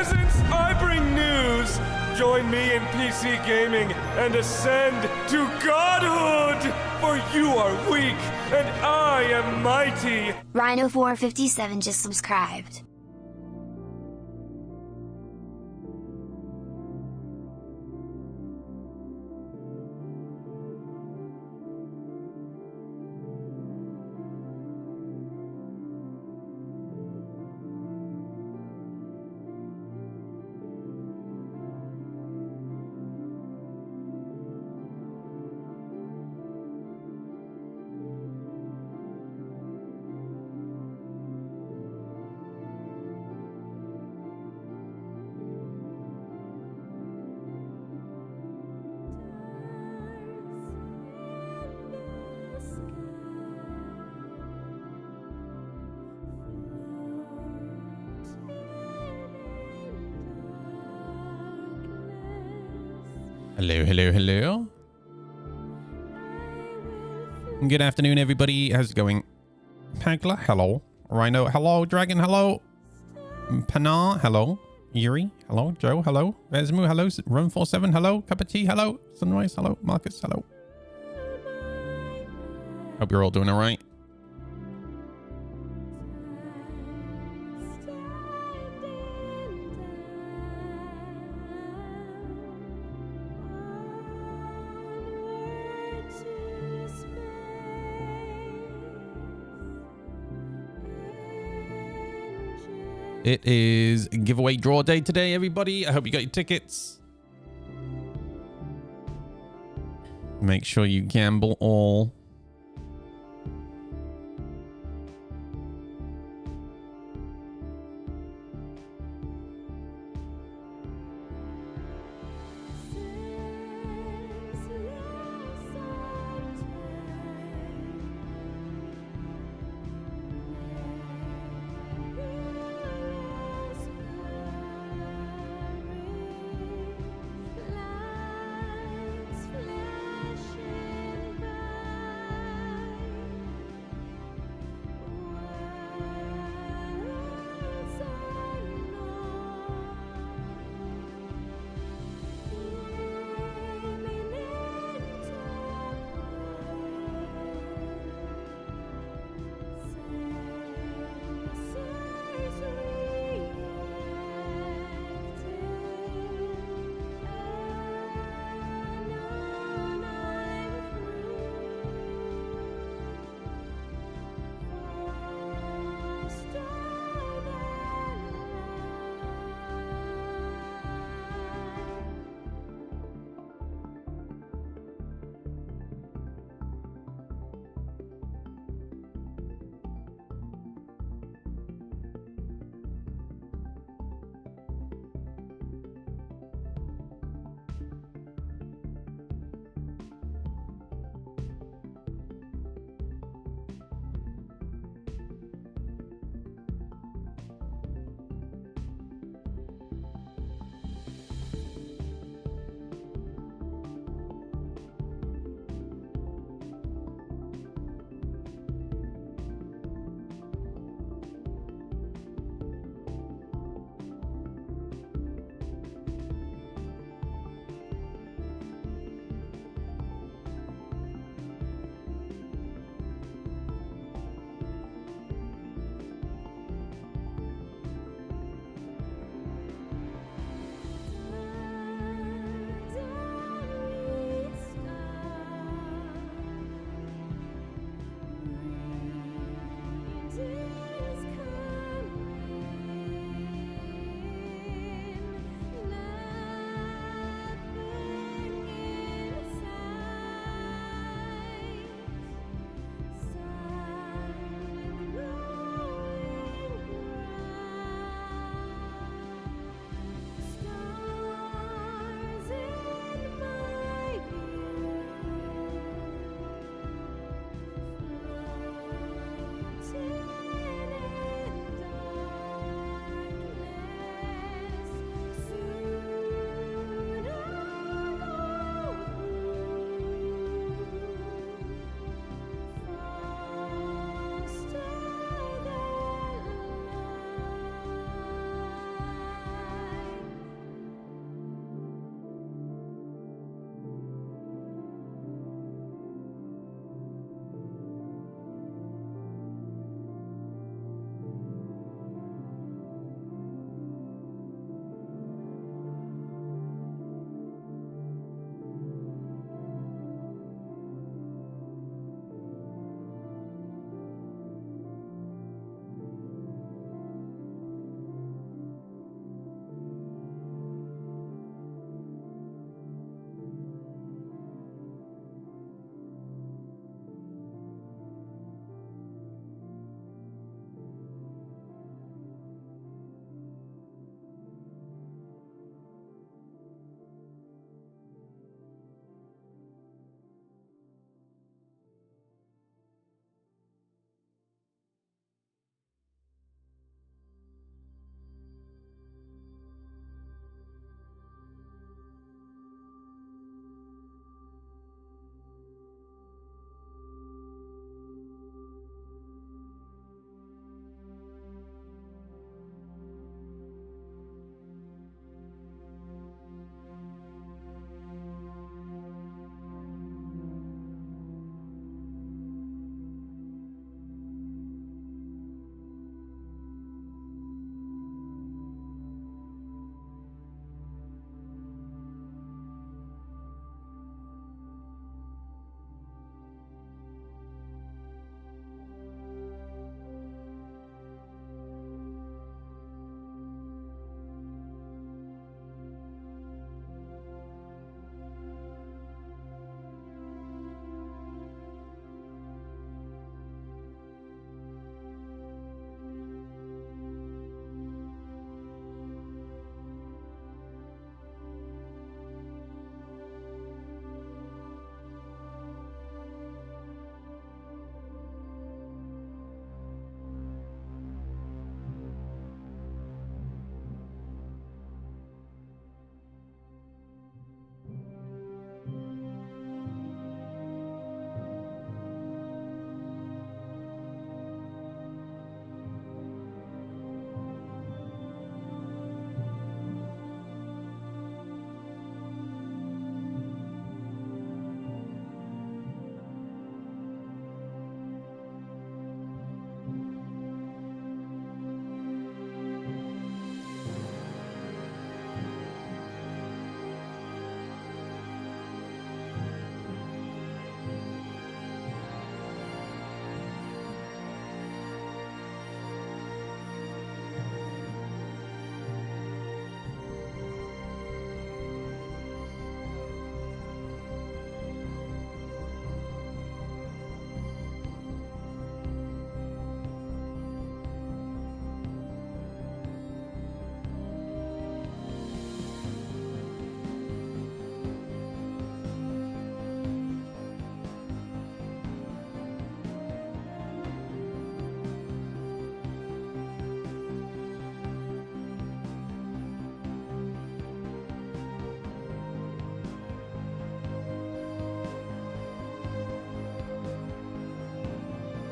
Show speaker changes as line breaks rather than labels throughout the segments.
peasants, I bring news! Join me in PC gaming and ascend to godhood! For you are weak, and I am mighty!
Rhino457 just subscribed.
Hello, hello, hello. Good afternoon, everybody. How's it going? Pagla, hello. Rhino, hello. Dragon, hello. Pana, hello. Yuri, hello. Joe, hello. Vesmu, hello. Run47, hello. Cup of tea, hello. Sunrise, hello. Marcus, hello. Hope you're all doing all right. It is giveaway draw day today, everybody. I hope you got your tickets. Make sure you gamble all.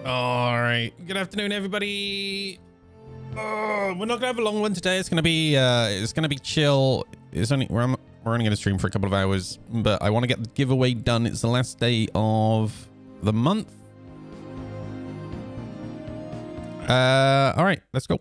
All right. Good afternoon, everybody. Oh, we're not gonna have a long one today. It's gonna be chill. We're only gonna stream for a couple of hours, but I want to get the giveaway done. It's the last day of the month. All right, let's go.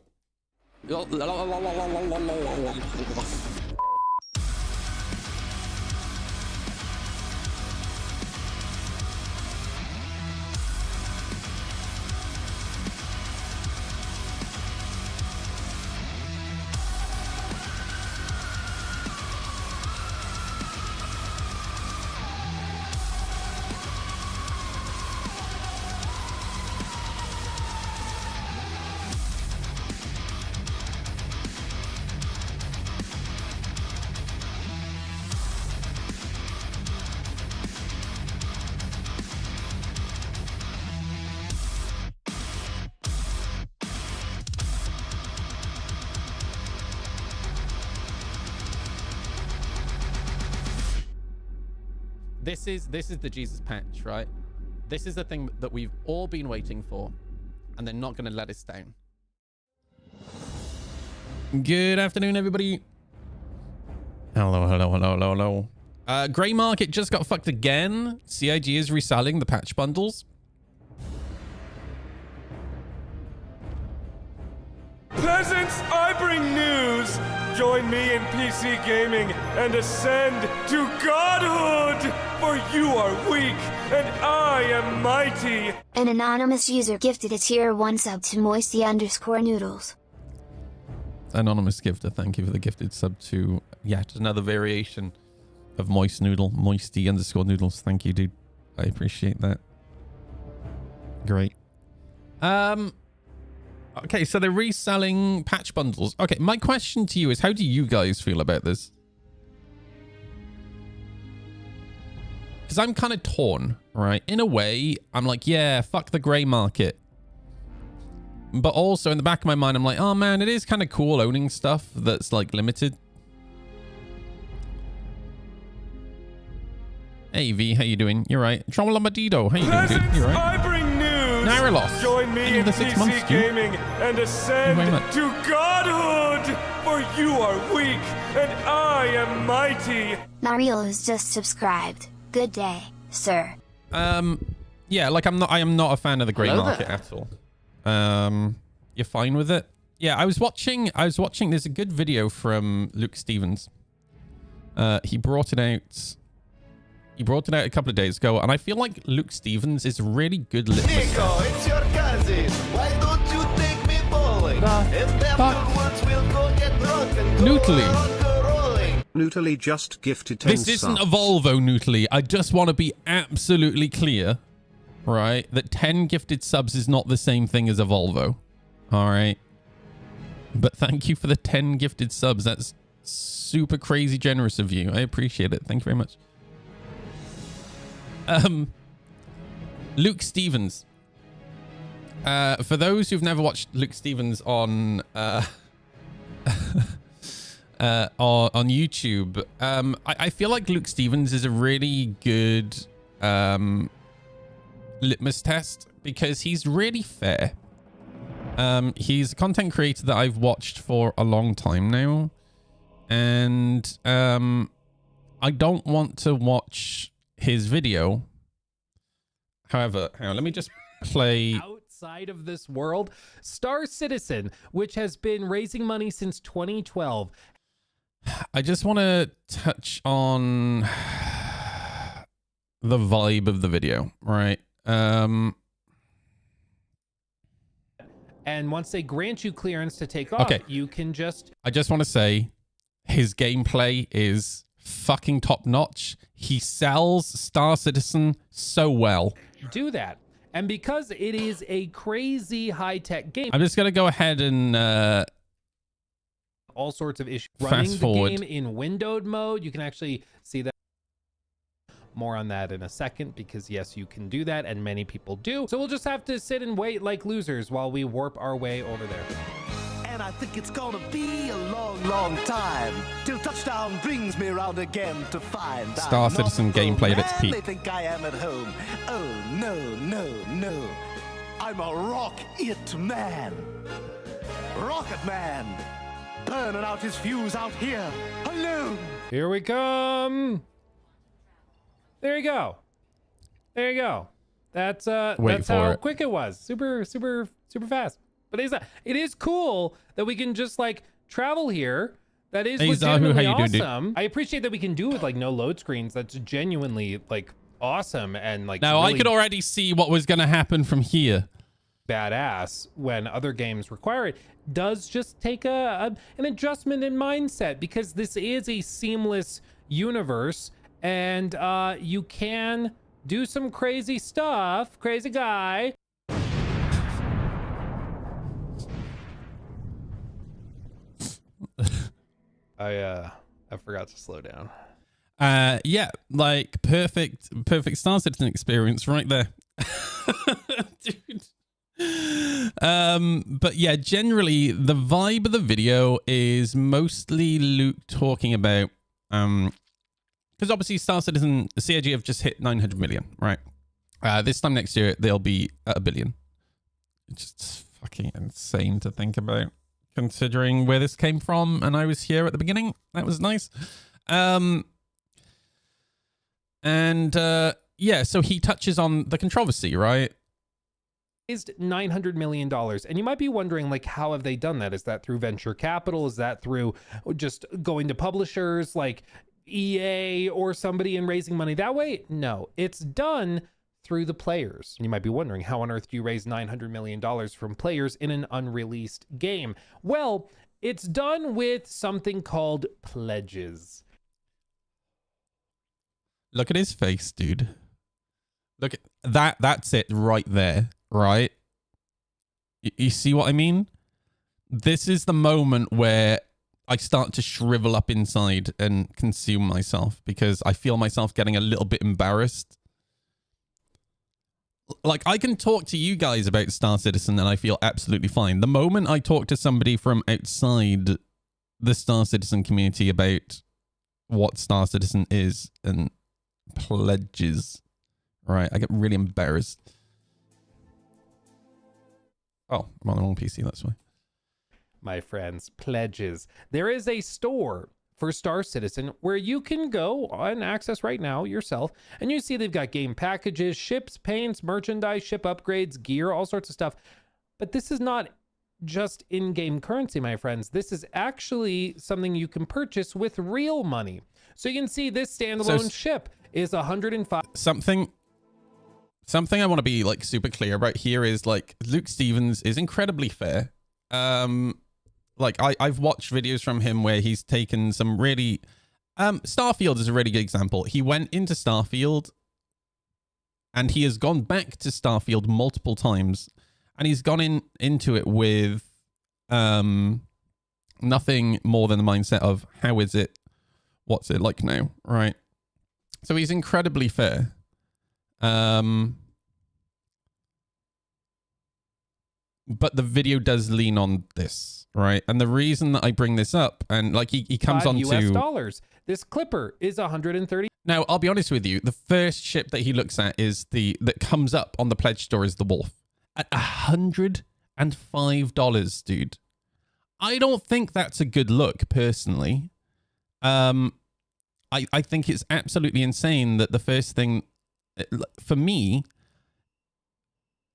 This is the Jesus patch, right? This is the thing that we've all been waiting for, and they're not going to let us down. Good afternoon, everybody. Hello. Grey Market just got fucked again. CIG is reselling the patch bundles.
Peasants, I bring news! Join me in PC gaming and ascend to godhood! For you are weak, and I am mighty!
An anonymous user gifted a tier 1 sub to Moisty_Noodles.
Anonymous gifter, thank you for the gifted sub to yet another variation of Moist Noodle. Moisty_Noodles. Thank you, dude. I appreciate that. Great. Okay, so they're reselling patch bundles. Okay, my question to you is, how do you guys feel about this? Because I'm kind of torn, right? In a way, I'm like, yeah, fuck the grey market. But also in the back of my mind, I'm like, oh man, it is kind of cool owning stuff that's like limited. Hey V, how you doing? You're right. Tromolombadito, how you doing, dude? You're right.
I bring news!
Nyrilos.
Join me in PC gaming and ascend to godhood! For you are weak, and I am mighty!
Nariel has just subscribed. Good day, sir.
Yeah, like I am not a fan of the grey market at all. You're fine with it? Yeah, I was watching, there's a good video from Luke Stevens. He brought it out a couple of days ago, and I feel like Luke Stevens is a really good litmus
Nico, it's your cousin. Why don't you take me bowling? And afterwards we'll go get drunk and go rolling.
Nootly just gifted 10
This isn't
subs.
a Volvo, Nootly. I just want to be absolutely clear, right, that 10 gifted subs is not the same thing as a Volvo. All right. But thank you for the 10 gifted subs. That's super crazy generous of you. I appreciate it. Thank you very much. Luke Stevens. For those who've never watched Luke Stevens on YouTube, I feel like Luke Stevens is a really good litmus test because he's really fair. He's a content creator that I've watched for a long time now, and I don't want to watch his video. However, hang on, let me just play.
Outside of this world, Star Citizen, which has been raising money since 2012.
I just want to touch on the vibe of the video, right?
And once they grant you clearance to take off, you can just...
I just want to say his gameplay is fucking top notch. He sells Star Citizen so well.
do that. And because it is a crazy high-tech game,
I'm just going to go ahead and
all sorts of issues.
Fast
Running the
forward.
game in windowed mode, you can actually see that. More on that in a second, because yes, you can do that, and many people do. So we'll just have to sit and wait like losers while we warp our way over there.
And I think it's gonna be a long, long time till touchdown brings me around again to find
Star Citizen gameplay at its peak.
They think I am at home. Oh no, no, no!
I'm a rock-it man. Rocket Man. Burning out his fuse out here. Alone.
Here we come. There you go. There you go. That's
Wait for
how
it.
quick it was. Super fast. But it is cool that we can just like travel here. That is
Hey, Zahu,
legitimately
how you doing, dude?
awesome. I appreciate that we can do it with like no load screens. That's genuinely like awesome and like
Now, I
really
could already see what was going to happen from here.
badass when other games require it. Does just take an adjustment in mindset, because this is a seamless universe and you can do some crazy stuff. Crazy guy. I forgot to slow down.
Yeah, like perfect Star Citizen experience right there. Dude. But yeah, generally the vibe of the video is mostly Luke talking about because obviously Star Citizen, the CIG have just hit 900 million, right? This time next year they'll be at 1 billion. It's just fucking insane to think about, considering where this came from, and I was here at the beginning. That was nice. Yeah, so he touches on the controversy, right?
Raised $900 million. And you might be wondering, like, how have they done that? Is that through venture capital? Is that through just going to publishers like EA or somebody and raising money that way? No, it's done through the players. You might be wondering, how on earth do you raise $900 million from players in an unreleased game? Well, it's done with something called pledges.
Look at his face, dude. Look at that. That's it right there, right? You see what I mean? This is the moment where I start to shrivel up inside and consume myself, because I feel myself getting a little bit embarrassed. Like, I can talk to you guys about Star Citizen and I feel absolutely fine. The moment I talk to somebody from outside the Star Citizen community about what Star Citizen is and pledges, right, I get really embarrassed. Oh, I'm on the wrong PC, that's why.
My friends, pledges. There is a store for Star Citizen where you can go and access right now yourself, and you see they've got game packages, ships, paints, merchandise, ship upgrades, gear, all sorts of stuff. But this is not just in-game currency, my friends. This is actually something you can purchase with real money. So you can see this standalone ship is 105.
Something I want to be like super clear about here is, like, Luke Stevens is incredibly fair. Like, I've watched videos from him where he's taken some really Starfield is a really good example. He went into Starfield and he has gone back to Starfield multiple times, and he's gone into it with nothing more than the mindset of how is it, what's it like now, right? So he's incredibly fair. But the video does lean on this, right? And the reason that I bring this up, and like he comes on
US
to
dollars. This Clipper is 130.
Now, I'll be honest with you, the first ship that he looks at is that comes up on the pledge store is the Wolf at $105, dude. I don't think that's a good look, personally. I think it's absolutely insane that the first thing for me,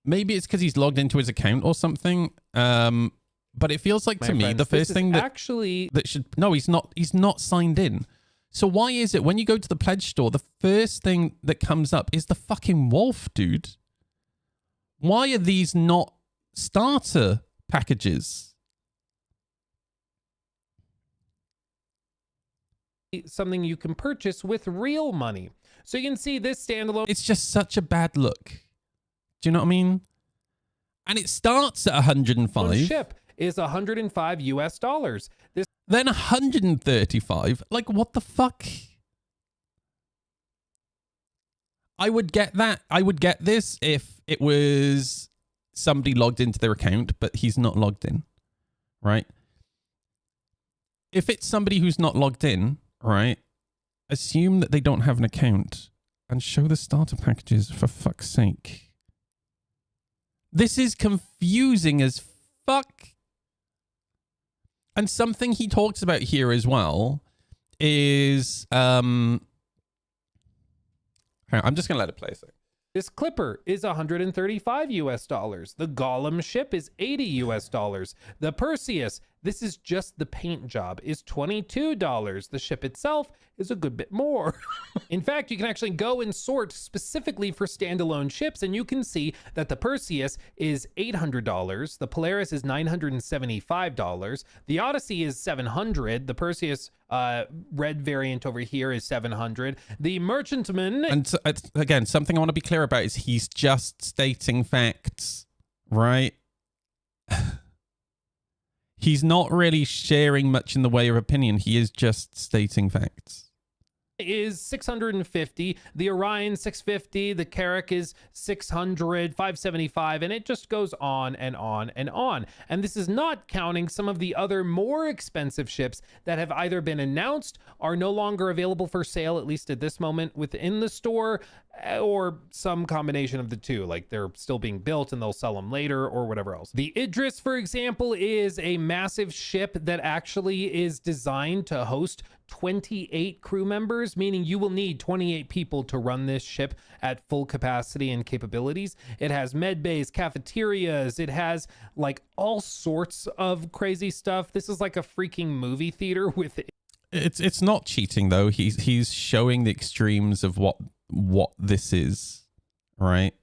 maybe it's because he's logged into his account or something. But it feels like, to me, the first thing that
actually
he's not signed in. So why is it when you go to the pledge store, the first thing that comes up is the fucking Wolf, dude? Why are these not starter packages?
Something you can purchase with real money. So you can see this standalone.
It's just such a bad look. Do you know what I mean? And it starts at 105.
Ship is 105 US dollars. This
Then 135. Like, what the fuck? I would get that. I would get this if it was somebody logged into their account, but he's not logged in, right? If it's somebody who's not logged in, right, assume that they don't have an account and show the starter packages, for fuck's sake. This is confusing as fuck. And something he talks about here as well is hang on, I'm just gonna let it play a sec.
This Clipper is 135 US dollars. The Golem ship is 80 US dollars. The Perseus, this is just the paint job, is $22. The ship itself is a good bit more. In fact, you can actually go and sort specifically for standalone ships, and you can see that the Perseus is $800. The Polaris is $975. The Odyssey is $700. The Perseus red variant over here is $700. The Merchantman,
And again, something I want to be clear about is he's just stating facts, right? He's not really sharing much in the way of opinion. He is just stating facts.
is 650, the Orion 650, the Carrack is 600, 575, and it just goes on and on and on. And this is not counting some of the other more expensive ships that have either been announced, are no longer available for sale, at least at this moment within the store, or some combination of the two, like they're still being built and they'll sell them later or whatever else. The Idris, for example, is a massive ship that actually is designed to host 28 crew members, meaning you will need 28 people to run this ship at full capacity and capabilities. It has med bays, cafeterias, it has like all sorts of crazy stuff. This is like a freaking movie theater with
It's not cheating though. He's showing the extremes of what this is, right?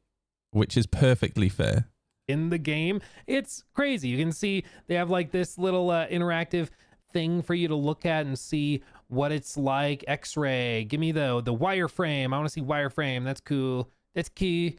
Which is perfectly fair.
in the game. It's crazy. You can see they have like this little interactive thing for you to look at and see what it's like. X-ray, give me the wireframe. I want to see wireframe. That's cool. That's key.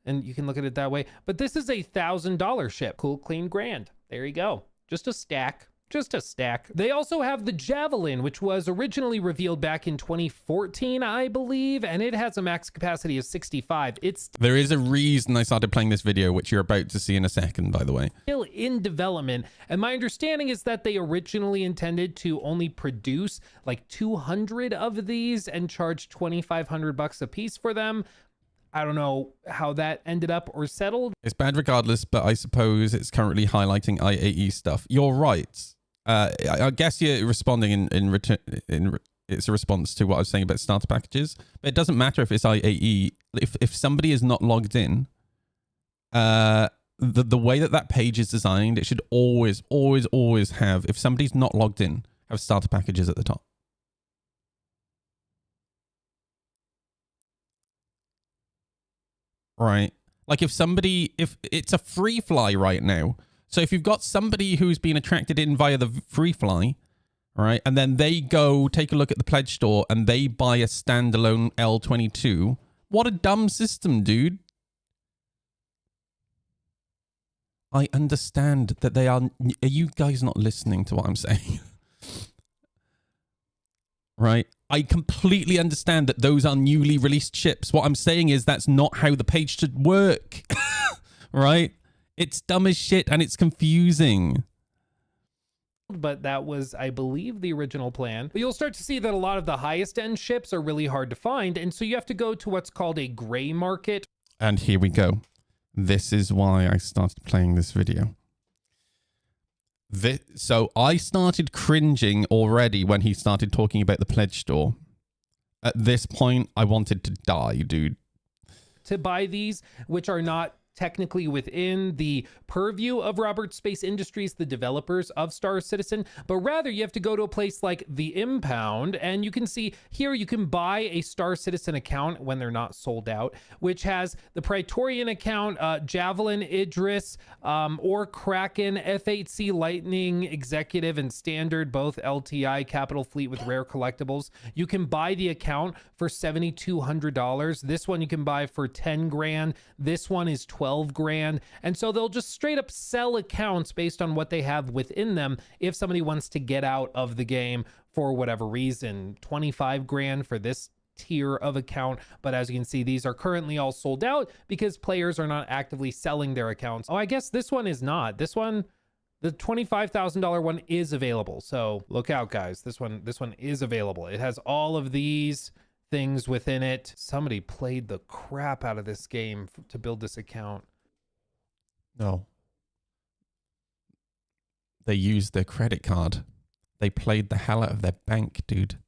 And you can look at it that way. But this is a $1,000 ship. Cool, clean, grand. There you go. Just a stack. Just a stack. They also have the Javelin, which was originally revealed back in 2014, I believe, and it has a max capacity of 65. It's
There is a reason I started playing this video, which you're about to see in a second, by the way.
still in development, and my understanding is that they originally intended to only produce like 200 of these and charge $2,500 a piece for them. I don't know how that ended up or settled.
It's bad regardless, but I suppose it's currently highlighting IAE stuff. You're right. I guess you're responding in return. It's a response to what I was saying about starter packages. But it doesn't matter if it's IAE. If somebody is not logged in, the way that page is designed, it should always have, if somebody's not logged in, have starter packages at the top. Right. Like if it's a free fly right now. So if you've got somebody who's been attracted in via the free fly, right, and then they go take a look at the pledge store and they buy a standalone L22, what a dumb system, dude. I understand that are you guys not listening to what I'm saying? Right? I completely understand that those are newly released ships. What I'm saying is that's not how the page should work. Right? It's dumb as shit and it's confusing.
But that was, I believe, the original plan. But you'll start to see that a lot of the highest end ships are really hard to find. And so you have to go to what's called a gray market.
And here we go. This is why I started playing this video. So I started cringing already when he started talking about the pledge store. At this point, I wanted to die, dude.
To buy these, which are not technically within the purview of Robert Space Industries, the developers of Star Citizen, but rather you have to go to a place like the Impound, and you can see here you can buy a Star Citizen account when they're not sold out, which has the Praetorian account, Javelin, Idris, or Kraken, F8C Lightning, Executive, and Standard, both LTI, Capital Fleet with rare collectibles. You can buy the account for $7,200. This one you can buy for 10 grand. This one is 12 grand. And so they'll just straight up sell accounts based on what they have within them if somebody wants to get out of the game for whatever reason. 25 grand for this tier of account, but as you can see, these are currently all sold out because players are not actively selling their accounts. Oh, I guess this one is not. This one, the $25,000 one, is available. So look out, guys. This one is available. It has all of these things within it. Somebody played the crap out of this game to build this account.
No. They used their credit card. They played the hell out of their bank, dude.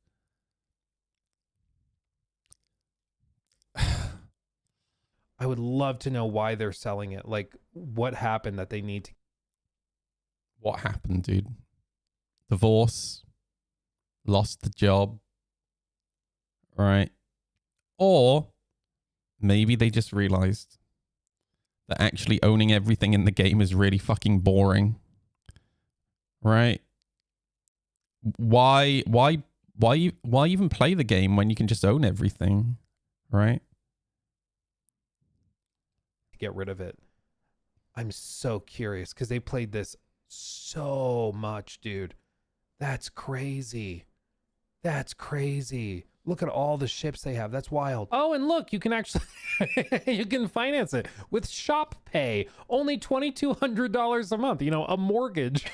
I would love to know why they're selling it. Like, what happened that they need to.
What happened, dude? Divorce. Lost the job. Right. Or maybe they just realized that actually owning everything in the game is really fucking boring. Right? Why even play the game when you can just own everything? Right?
Get rid of it. I'm so curious because they played this so much, dude. That's crazy. That's crazy. Look at all the ships they have. That's wild. Oh, and look, you can actually you can finance it with Shop Pay. Only $2,200 a month. You know, a mortgage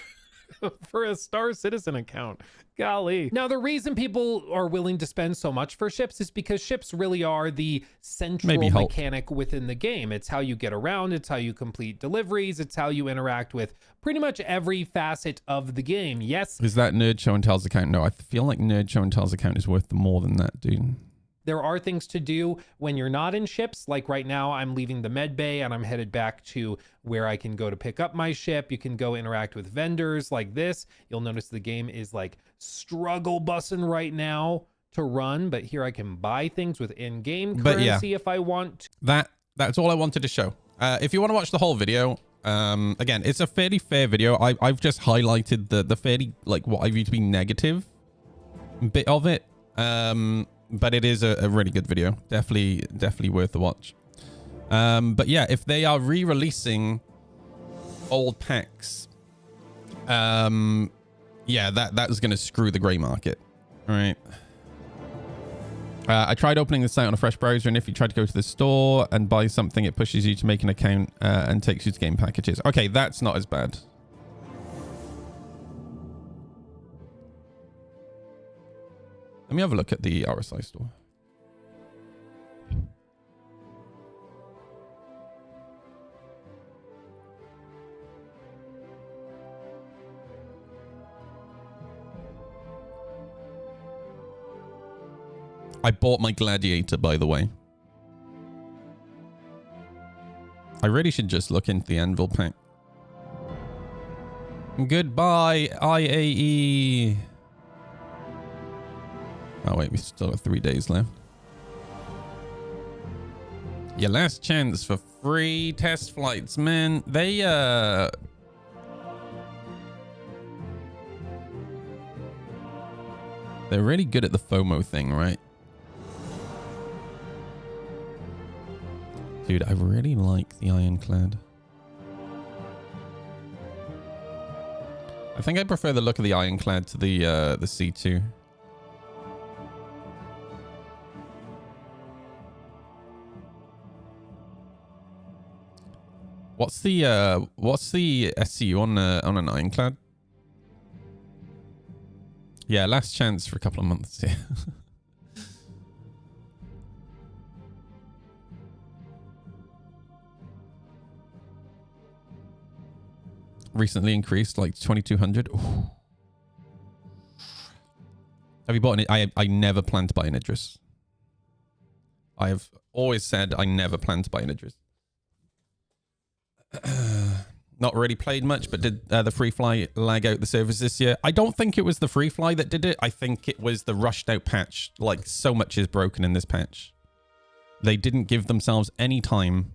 for a Star Citizen account. Golly. Now, the reason people are willing to spend so much for ships is because ships really are the central mechanic within the game. It's how you get around. It's how you complete deliveries. It's how you interact with pretty much every facet of the game. Yes.
Is that Nerd Show and Tell's account? No, I feel like Nerd Show and Tell's account is worth more than that, dude.
There are things to do when you're not in ships. Like right now, I'm leaving the med bay and I'm headed back to where I can go to pick up my ship. You can go interact with vendors like this. You'll notice the game is like struggle bussing right now to run, but here I can buy things with in-game currency if I want to.
That's all I wanted to show. If you want to watch the whole video, again, it's a fairly fair video. I've just highlighted the fairly, like, what I view to be negative bit of it. But it is a really good video. Definitely worth the watch. But yeah, if they are re-releasing old packs, yeah, that is going to screw the gray market. All right. I tried opening the site on a fresh browser, and if you try to go to the store and buy something, it pushes you to make an account and takes you to game packages. Okay, that's not as bad. Let me have a look at the RSI store. I bought my Gladiator, by the way. I really should just look into the Anvil pack. Goodbye, IAE. Oh wait, we still got 3 days left. Your last chance for free test flights, man. They're really good at the FOMO thing, right? Dude, I really like the Ironclad. I think I prefer the look of the Ironclad to the C2. What's the SCU on an Ironclad? Yeah, last chance for a couple of months. Yeah. Recently increased like 2,200. Ooh. Have you bought an? I never plan to buy an Idris. I have always said I never plan to buy an Idris. Not really played much, but did the free fly lag out the servers this year? I don't think it was the free fly that did it. I think it was the rushed out patch. Like, so much is broken in this patch. They didn't give themselves any time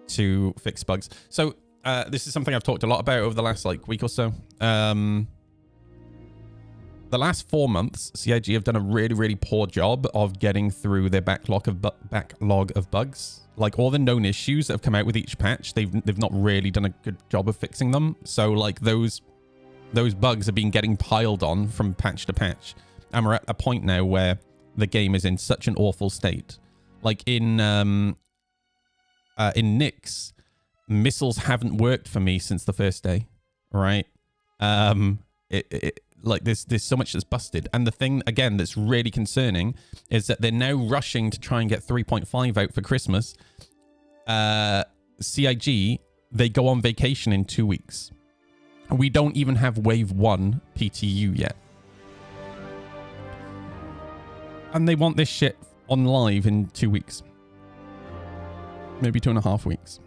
to fix bugs. So this is something I've talked a lot about over the last like week or so. The last 4 months, CIG have done a really poor job of getting through their backlog of bugs. Like, all the known issues that have come out with each patch, they've not really done a good job of fixing them. So like those bugs have been getting piled on from patch to patch, and we're at a point now where the game is in such an awful state. Like in Nyx, missiles haven't worked for me since the first day, right? Like there's so much that's busted. And the thing, again, that's really concerning is that they're now rushing to try and get 3.5 out for Christmas. CIG they go on vacation in 2 weeks. We don't even have wave 1 PTU yet. And they want this shit on live in 2 weeks. Maybe 2.5 weeks.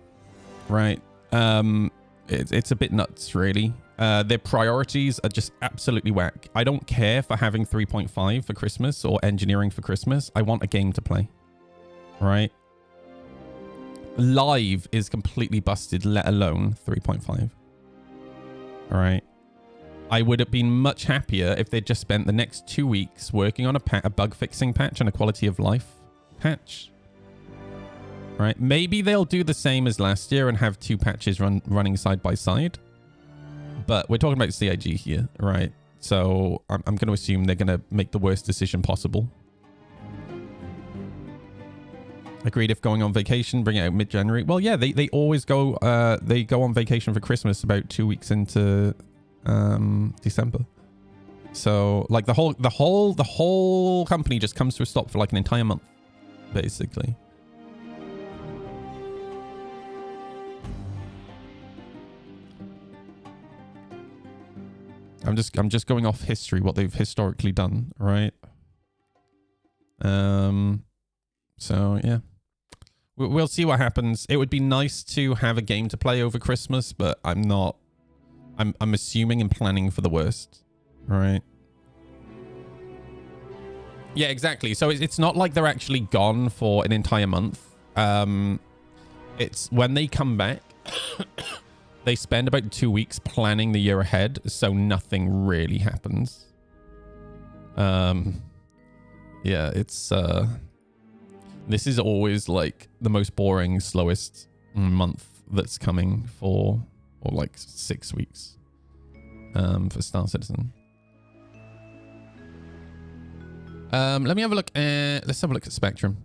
Right? It's a bit nuts, really. Their priorities are just absolutely whack. I don't care for having 3.5 for Christmas or engineering for Christmas. I want a game to play. Right? Live is completely busted, let alone 3.5. All right. I would have been much happier if they'd just spent the next 2 weeks working on a bug fixing patch and a quality of life patch. Right. Maybe they'll do the same as last year and have 2 patches running side by side. But we're talking about CIG here, right? So I'm going to assume they're going to make the worst decision possible. Agreed. If going on vacation, bring it out mid-January. Well, yeah, they always go. They go on vacation for Christmas about 2 weeks into December. So like the whole company just comes to a stop for like an entire month, basically. I'm just going off history, what they've historically done, right? So yeah. We'll see what happens. It would be nice to have a game to play over Christmas, but I'm assuming and planning for the worst, right? Yeah, exactly. So it's not like they're actually gone for an entire month. It's when they come back, they spend about 2 weeks planning the year ahead, so nothing really happens. Yeah, it's this is always like the most boring, slowest month that's coming for, or like 6 weeks for Star Citizen. Let me have a look at, let's have a look at Spectrum.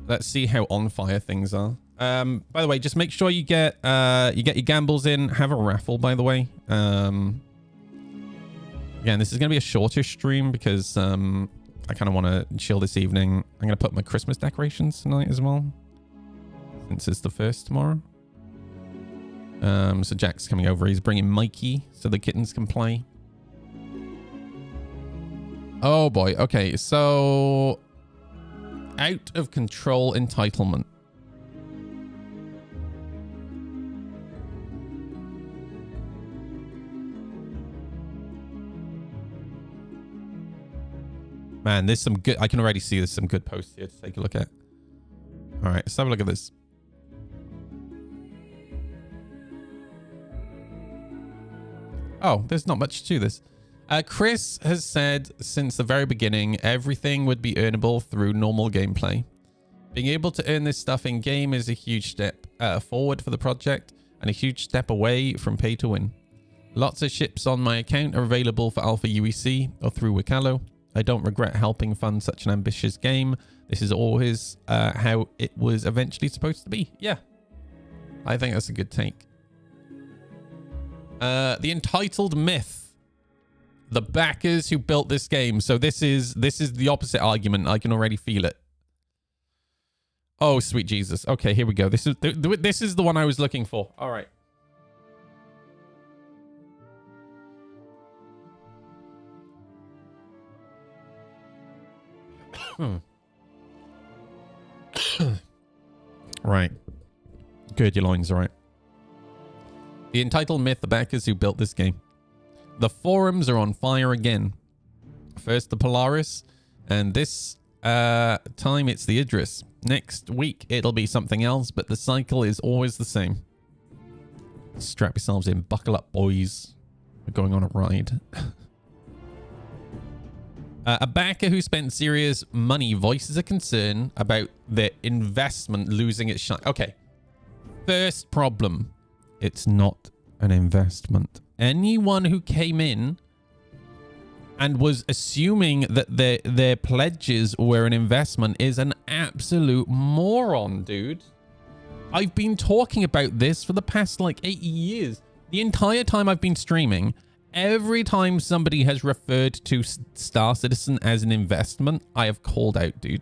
Let's see how on fire things are. By the way, just make sure you get your gambles in. Have a raffle, by the way. Again, this is going to be a shorter stream because I kind of want to chill this evening. I'm going to put my Christmas decorations tonight as well, since it's the 1st tomorrow. So Jack's coming over. He's bringing Mikey so the kittens can play. Oh boy. Okay, so out of control entitlement. Man, there's some good... I can already see there's some good posts here to take a look at. All right, let's have a look at this. Oh, there's not much to this. Chris has said since the very beginning, everything would be earnable through normal gameplay. Being able to earn this stuff in-game is a huge step forward for the project and a huge step away from pay to win. Lots of ships on my account are available for Alpha UEC or through Wicalo. I don't regret helping fund such an ambitious game. This is always how it was eventually supposed to be. Yeah, I think that's a good take. The entitled myth. The backers who built this game. So this is the opposite argument. I can already feel it. Oh, sweet Jesus. Okay, here we go. This is the one I was looking for. All right. Right. Gird your loins, all right. The entitled myth, the backers who built this game. The forums are on fire again. First the Polaris, and this time it's the Idris. Next week it'll be something else, but the cycle is always the same. Strap yourselves in, buckle up, boys. We're going on a ride. A backer who spent serious money voices a concern about their investment losing its shine. Okay. First problem. It's not an investment. Anyone who came in and was assuming that their pledges were an investment is an absolute moron, dude. I've been talking about this for the past like 8 years. The entire time I've been streaming, every time somebody has referred to Star Citizen as an investment, I have called out, dude.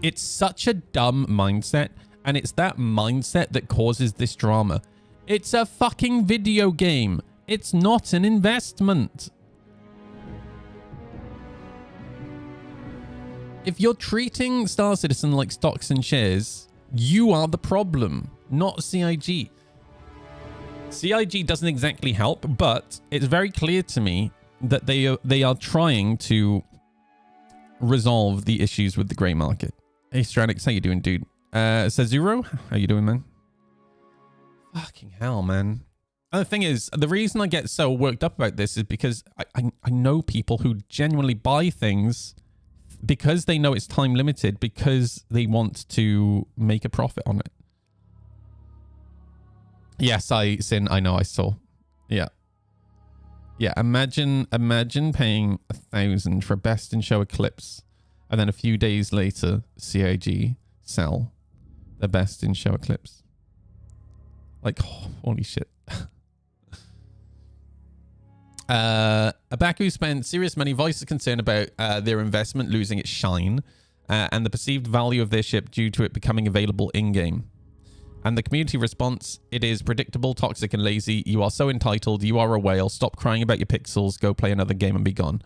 It's such a dumb mindset. And it's that mindset that causes this drama. It's a fucking video game. It's not an investment. If you're treating Star Citizen like stocks and shares, you are the problem, not CIG. CIG doesn't exactly help, but it's very clear to me that they are trying to resolve the issues with the grey market. Hey, Stranix, how you doing, dude? Sazuro, how you doing, man? Fucking hell, man. And the thing is, the reason I get so worked up about this is because I know people who genuinely buy things because they know it's time limited, because they want to make a profit on it. Yes, I know, I saw. Yeah. Yeah, imagine paying 1,000 for a Best in Show Eclipse, and then a few days later, CIG sell the Best in Show Eclipse. Like, oh, holy shit. Abaku spent serious money, voices concern about their investment losing its shine and the perceived value of their ship due to it becoming available in-game. And the community response, it is predictable, toxic, and lazy. You are so entitled. You are a whale. Stop crying about your pixels. Go play another game and be gone.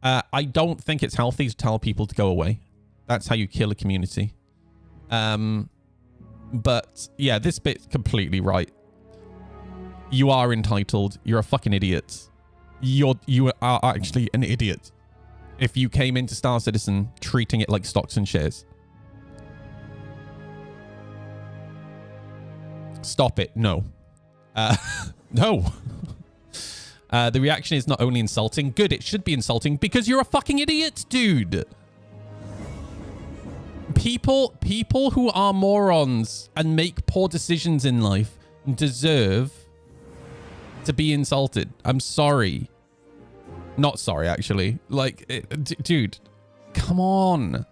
I don't think it's healthy to tell people to go away. That's how you kill a community. But yeah, this bit's completely right. You are entitled. You're a fucking idiot. You are actually an idiot if you came into Star Citizen treating it like stocks and shares. Stop it. No. No. The reaction is not only insulting. Good, it should be insulting because you're a fucking idiot, dude. People who are morons and make poor decisions in life deserve to be insulted. I'm sorry. Not sorry, actually. Like, dude, come on.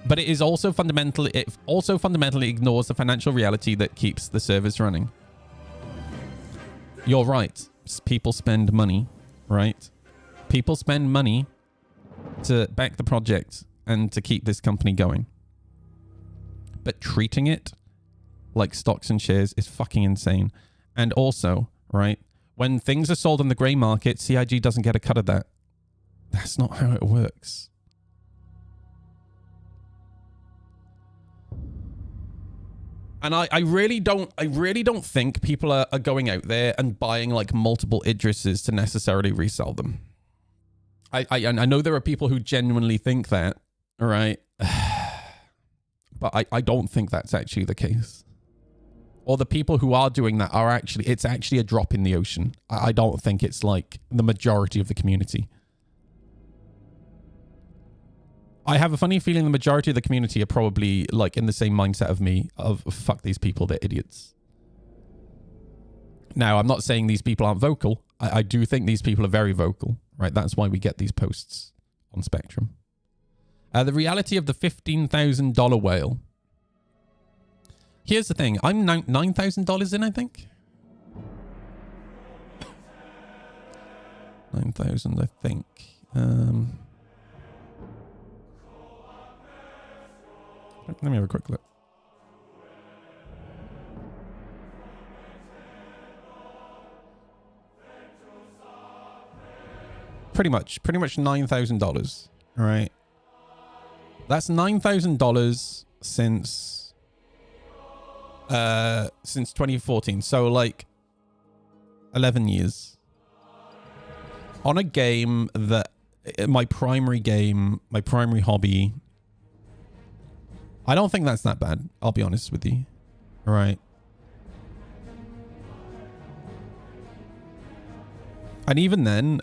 But it also fundamentally ignores the financial reality that keeps the servers running. You're right. People spend money, right? People spend money to back the project and to keep this company going. But treating it like stocks and shares is fucking insane. And also, right, when things are sold on the grey market, CIG doesn't get a cut of that. That's not how it works. And I really don't think people are going out there and buying like multiple Idrises to necessarily resell them. I know there are people who genuinely think that, right? But I don't think that's actually the case. Or the people who are doing that are actually, it's actually a drop in the ocean. I don't think it's like the majority of the community. I have a funny feeling the majority of the community are probably like in the same mindset of me of fuck these people, they're idiots. Now, I'm not saying these people aren't vocal. I do think these people are very vocal, right? That's why we get these posts on Spectrum. The reality of the $15,000 whale. Here's the thing. I'm $9,000 in, I think. 9,000, I think. Let me have a quick look. Pretty much $9,000. All right. That's $9,000 since 2014. So like 11 years on a game that my primary hobby. I don't think that's that bad. I'll be honest with you. All right. And even then,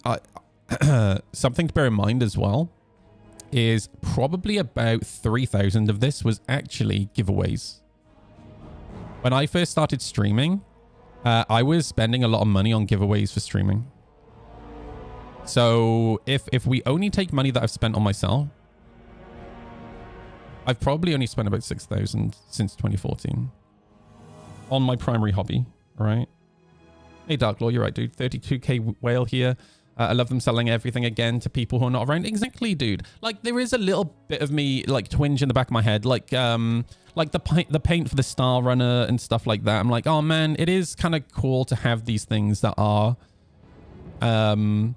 something to bear in mind as well is probably about 3,000 of this was actually giveaways. When I first started streaming, I was spending a lot of money on giveaways for streaming. So if we only take money that I've spent on myself, I've probably only spent about 6,000 since 2014 on my primary hobby, right? Hey, Dark Lord, you're right, dude. 32k whale here. I love them selling everything again to people who are not around. Exactly, dude. Like, there is a little bit of me, like, twinge in the back of my head. Like the paint for the Star Runner and stuff like that. I'm like, oh, man, it is kind of cool to have these things that are kind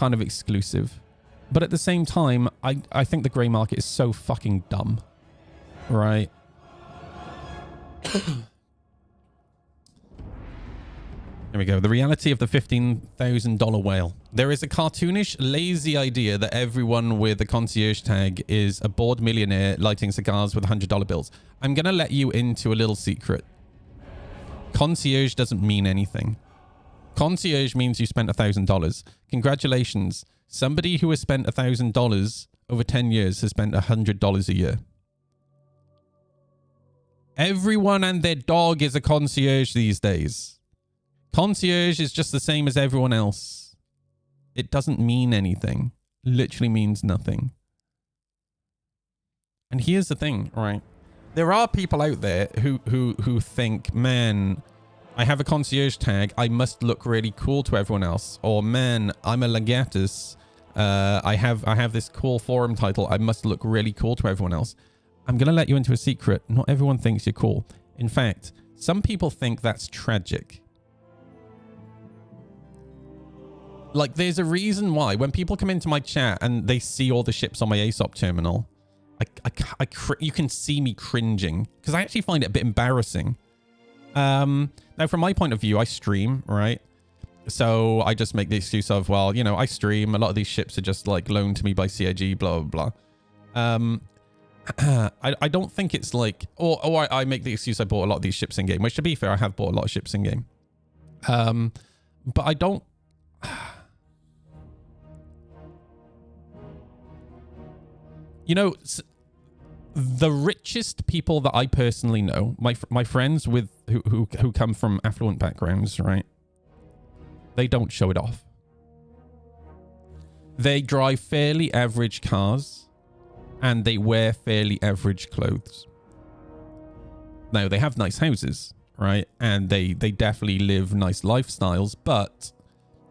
of exclusive. But at the same time, I think the grey market is so fucking dumb. Right? Here we go. The reality of the $15,000 whale. There is a cartoonish, lazy idea that everyone with a concierge tag is a bored millionaire lighting cigars with $100 bills. I'm going to let you into a little secret. Concierge doesn't mean anything. Concierge means you spent $1,000. Congratulations. Somebody who has spent $1,000 over 10 years has spent $100 a year. Everyone and their dog is a concierge these days. Concierge is just the same as everyone else. It doesn't mean anything. Literally means nothing. And here's the thing, right? There are people out there who think, man, I have a concierge tag. I must look really cool to everyone else. Or, man, I'm a Legatus. I have this cool forum title. I must look really cool to everyone else. I'm going to let you into a secret. Not everyone thinks you're cool. In fact, some people think that's tragic. Like, there's a reason why when people come into my chat and they see all the ships on my ASOP terminal, you can see me cringing because I actually find it a bit embarrassing. Now, from my point of view, I stream, right? So I just make the excuse of, well, you know, I stream. A lot of these ships are just like loaned to me by CIG, blah, blah, blah. I don't think it's like, or I make the excuse I bought a lot of these ships in game, which to be fair, I have bought a lot of ships in game. But I don't. You know, the richest people that I personally know, my friends with who come from affluent backgrounds, right? They don't show it off. They drive fairly average cars and they wear fairly average clothes. Now, they have nice houses, right? And they definitely live nice lifestyles, but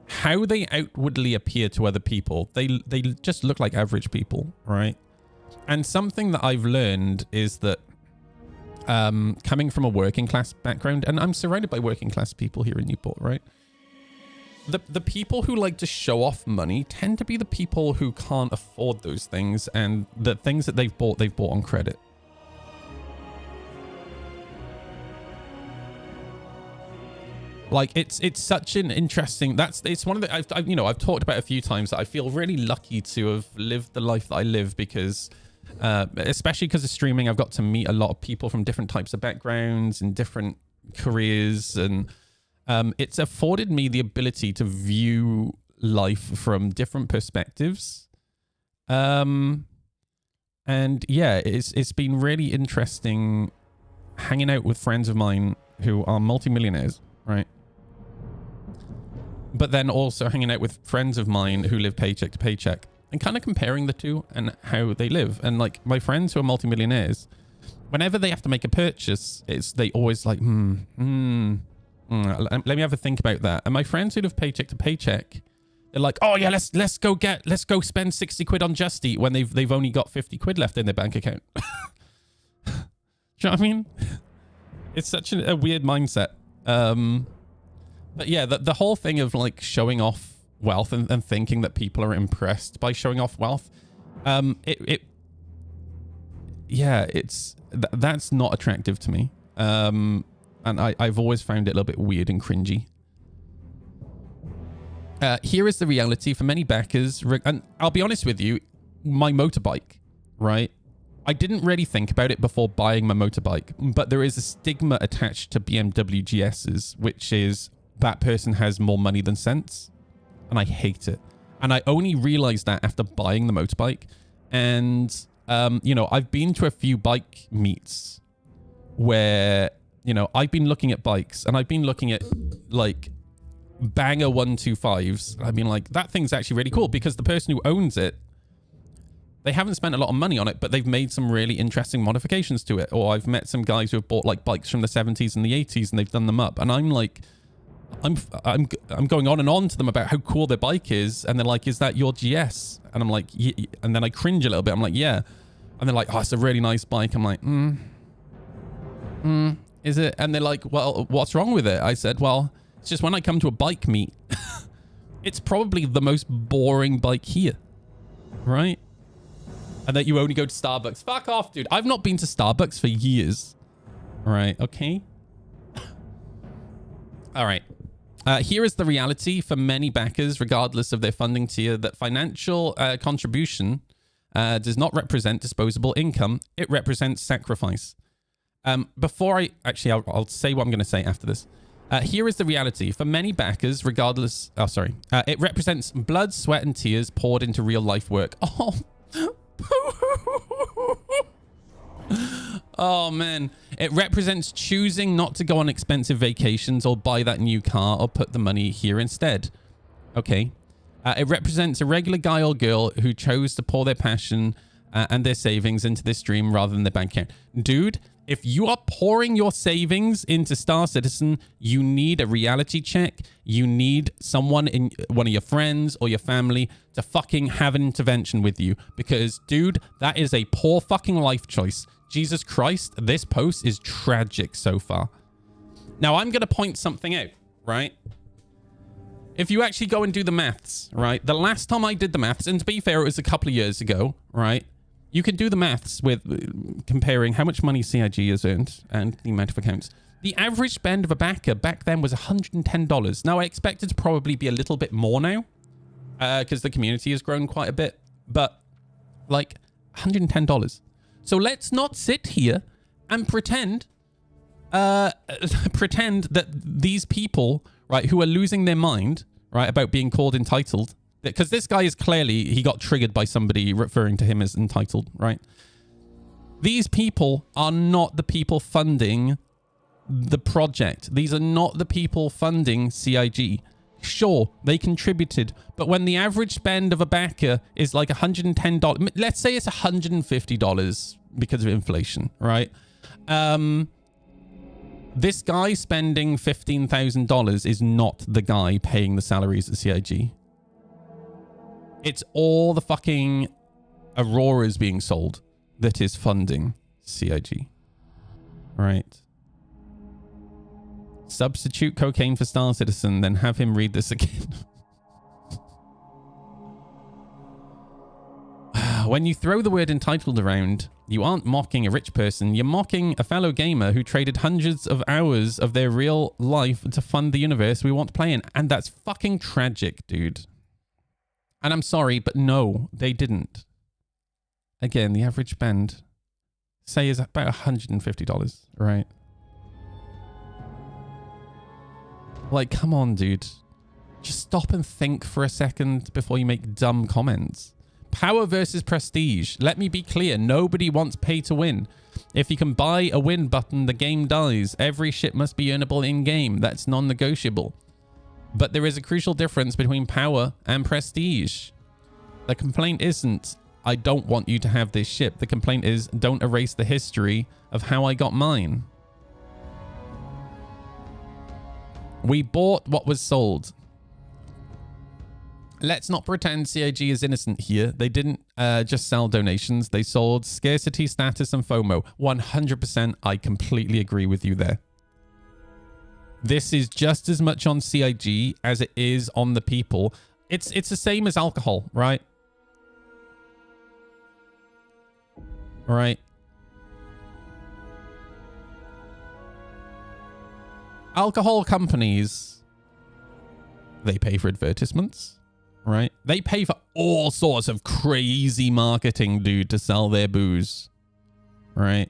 how they outwardly appear to other people, they just look like average people, right? And something that I've learned is that coming from a working class background, and I'm surrounded by working class people here in Newport, right? The people who like to show off money tend to be the people who can't afford those things, and the things that they've bought on credit. Like, it's such an interesting, it's one of the, I've talked about a few times that I feel really lucky to have lived the life that I live because, especially because of streaming, I've got to meet a lot of people from different types of backgrounds and different careers, and it's afforded me the ability to view life from different perspectives. And yeah, it's been really interesting hanging out with friends of mine who are multimillionaires, right? But then also hanging out with friends of mine who live paycheck to paycheck and kind of comparing the two and how they live. And like my friends who are multimillionaires, whenever they have to make a purchase, they always like, let me have a think about that. And my friends who live paycheck to paycheck, they're like, oh yeah, let's go spend 60 quid on Just Eat when they've only got 50 quid left in their bank account. Do you know what I mean? It's such a weird mindset. But yeah, the whole thing of like showing off wealth and thinking that people are impressed by showing off wealth, that's not attractive to me. And I've always found it a little bit weird and cringy. Here is the reality for many backers, and I'll be honest with you, my motorbike, right? I didn't really think about it before buying my motorbike, but there is a stigma attached to BMW GSs, which is that person has more money than sense, and I hate it. And I only realized that after buying the motorbike. And, you know, I've been to a few bike meets where, you know, I've been looking at bikes and I've been looking at like banger 125s. I've been like, that thing's actually really cool because the person who owns it, they haven't spent a lot of money on it, but they've made some really interesting modifications to it. Or I've met some guys who have bought like bikes from the 70s and the 80s and they've done them up. And I'm like, I'm going on and on to them about how cool their bike is, and they're like, "Is that your GS?" And I'm like, yeah. And then I cringe a little bit. I'm like, "Yeah," and they're like, "Oh, it's a really nice bike." I'm like, is it? And they're like, "Well, what's wrong with it?" I said, "Well, it's just when I come to a bike meet, it's probably the most boring bike here, right? And that you only go to Starbucks. Fuck off, dude. I've not been to Starbucks for years. All right, okay." All right. Here is the reality for many backers, regardless of their funding tier, that financial contribution does not represent disposable income. It represents sacrifice. Before I... Actually, I'll say what I'm going to say after this. Here is the reality. For many backers, regardless... Oh, sorry. It represents blood, sweat, and tears poured into real-life work. Oh... Oh man, it represents choosing not to go on expensive vacations or buy that new car or put the money here instead. Okay. It represents a regular guy or girl who chose to pour their passion and their savings into this dream rather than their bank account. Dude, if you are pouring your savings into Star Citizen, you need a reality check. You need someone in one of your friends or your family to fucking have an intervention with you. Because, dude, that is a poor fucking life choice. Jesus Christ, this post is tragic so far. Now, I'm going to point something out, right? If you actually go and do the maths, right? The last time I did the maths, and to be fair, it was a couple of years ago, right? You can do the maths with comparing how much money CIG has earned and the amount of accounts. The average spend of a backer back then was $110. Now, I expect it to probably be a little bit more now because the community has grown quite a bit. But, like, $110. So let's not sit here and pretend that these people, right, who are losing their mind, right, about being called entitled, because this guy is clearly, he got triggered by somebody referring to him as entitled, right? These people are not the people funding the project. These are not the people funding CIG. Sure, they contributed, but when the average spend of a backer is like $110, let's say it's $150 because of inflation, right? This guy spending $15,000 is not the guy paying the salaries at CIG. It's all the fucking Auroras being sold that is funding CIG, right? Substitute cocaine for Star Citizen, then have him read this again. When you throw the word entitled around, you aren't mocking a rich person, you're mocking a fellow gamer who traded hundreds of hours of their real life to fund the universe we want to play in. And that's fucking tragic, dude. And I'm sorry, but no, they didn't. Again, the average spend, say, is about $150, right? Like, come on, dude. Just stop and think for a second before you make dumb comments. Power versus prestige. Let me be clear. Nobody wants pay to win. If you can buy a win button, the game dies. Every ship must be earnable in-game. That's non-negotiable. But there is a crucial difference between power and prestige. The complaint isn't, I don't want you to have this ship. The complaint is, don't erase the history of how I got mine. We bought what was sold. Let's not pretend CIG is innocent here. They didn't just sell donations. They sold scarcity, status, and FOMO. 100%, I completely agree with you there. This is just as much on CIG as it is on the people. It's the same as alcohol, right? All right. Alcohol companies, they pay for advertisements, right? They pay for all sorts of crazy marketing, dude, to sell their booze, right?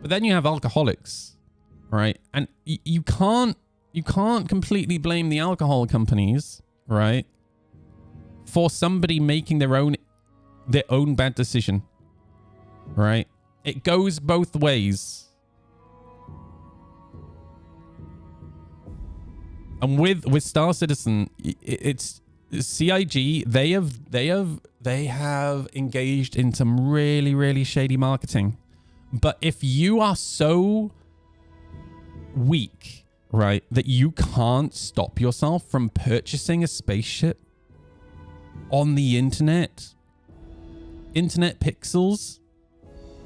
But then you have alcoholics, right? And you can't completely blame the alcohol companies, right, for somebody making their own bad decision, right? It goes both ways. And with Star Citizen, it's CIG. They have engaged in some really, really shady marketing. But if you are so weak, right, that you can't stop yourself from purchasing a spaceship on the internet. Internet pixels.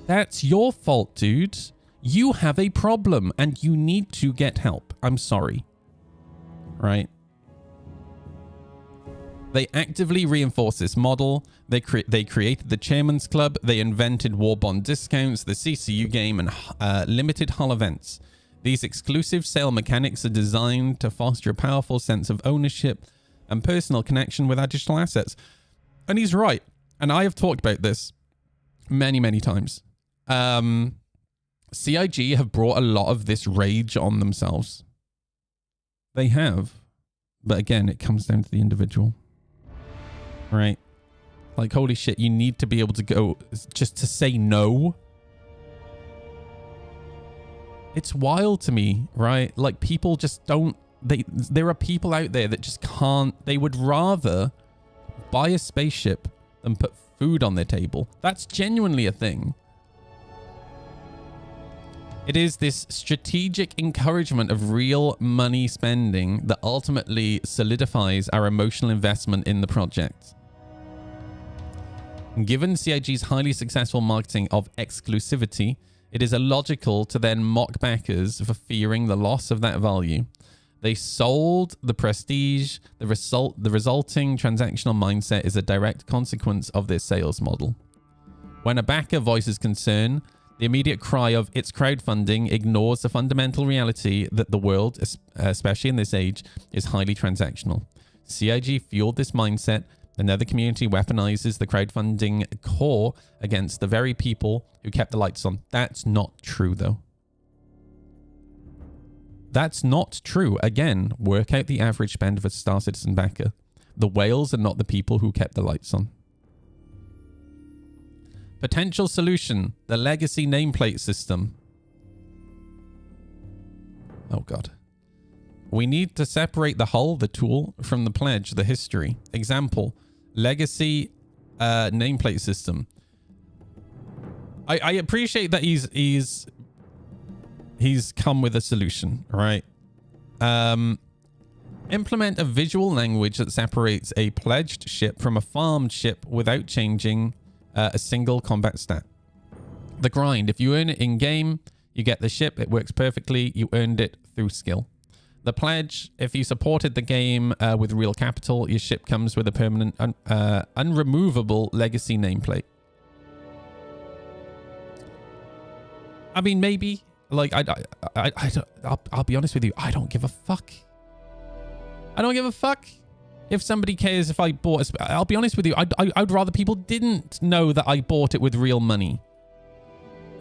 That's your fault, dude. You have a problem and you need to get help. I'm sorry. Right? They actively reinforce this model. They created the Chairman's Club. They invented war bond discounts, the CCU game, and limited hull events. These exclusive sale mechanics are designed to foster a powerful sense of ownership and personal connection with our digital assets. And he's right. And I have talked about this many, many times. CIG have brought a lot of this rage on themselves. They have. But again, it comes down to the individual. Right? Like, holy shit, you need to be able to go just to say no. It's wild to me, right? Like, people just don't... There are people out there that just can't... They would rather buy a spaceship than put food on their table. That's genuinely a thing. It is this strategic encouragement of real money spending that ultimately solidifies our emotional investment in the project. Given CIG's highly successful marketing of exclusivity, it is illogical to then mock backers for fearing the loss of that value. They sold the prestige. The resulting transactional mindset is a direct consequence of this sales model. When a backer voices concern, the immediate cry of "it's crowdfunding" ignores the fundamental reality that the world, especially in this age, is highly transactional. CIG fueled this mindset, and now the community weaponizes the crowdfunding core against the very people who kept the lights on. That's not true, though. That's not true. Again, work out the average spend of a Star Citizen backer. The whales are not the people who kept the lights on. Potential solution, the legacy nameplate system. Oh, God. We need to separate the hull, the tool, from the pledge, the history. Example, legacy nameplate system. I appreciate that he's come with a solution, right? Implement a visual language that separates a pledged ship from a farmed ship without changing a single combat stat. The grind, if you earn it in game, you get the ship. It works perfectly. You earned it through skill. The pledge, if you supported the game with real capital, your ship comes with a permanent, unremovable legacy nameplate. I mean, maybe. Like, I'll be honest with you. I don't give a fuck. I don't give a fuck if somebody cares if I bought a... I'll be honest with you. I'd rather people didn't know that I bought it with real money.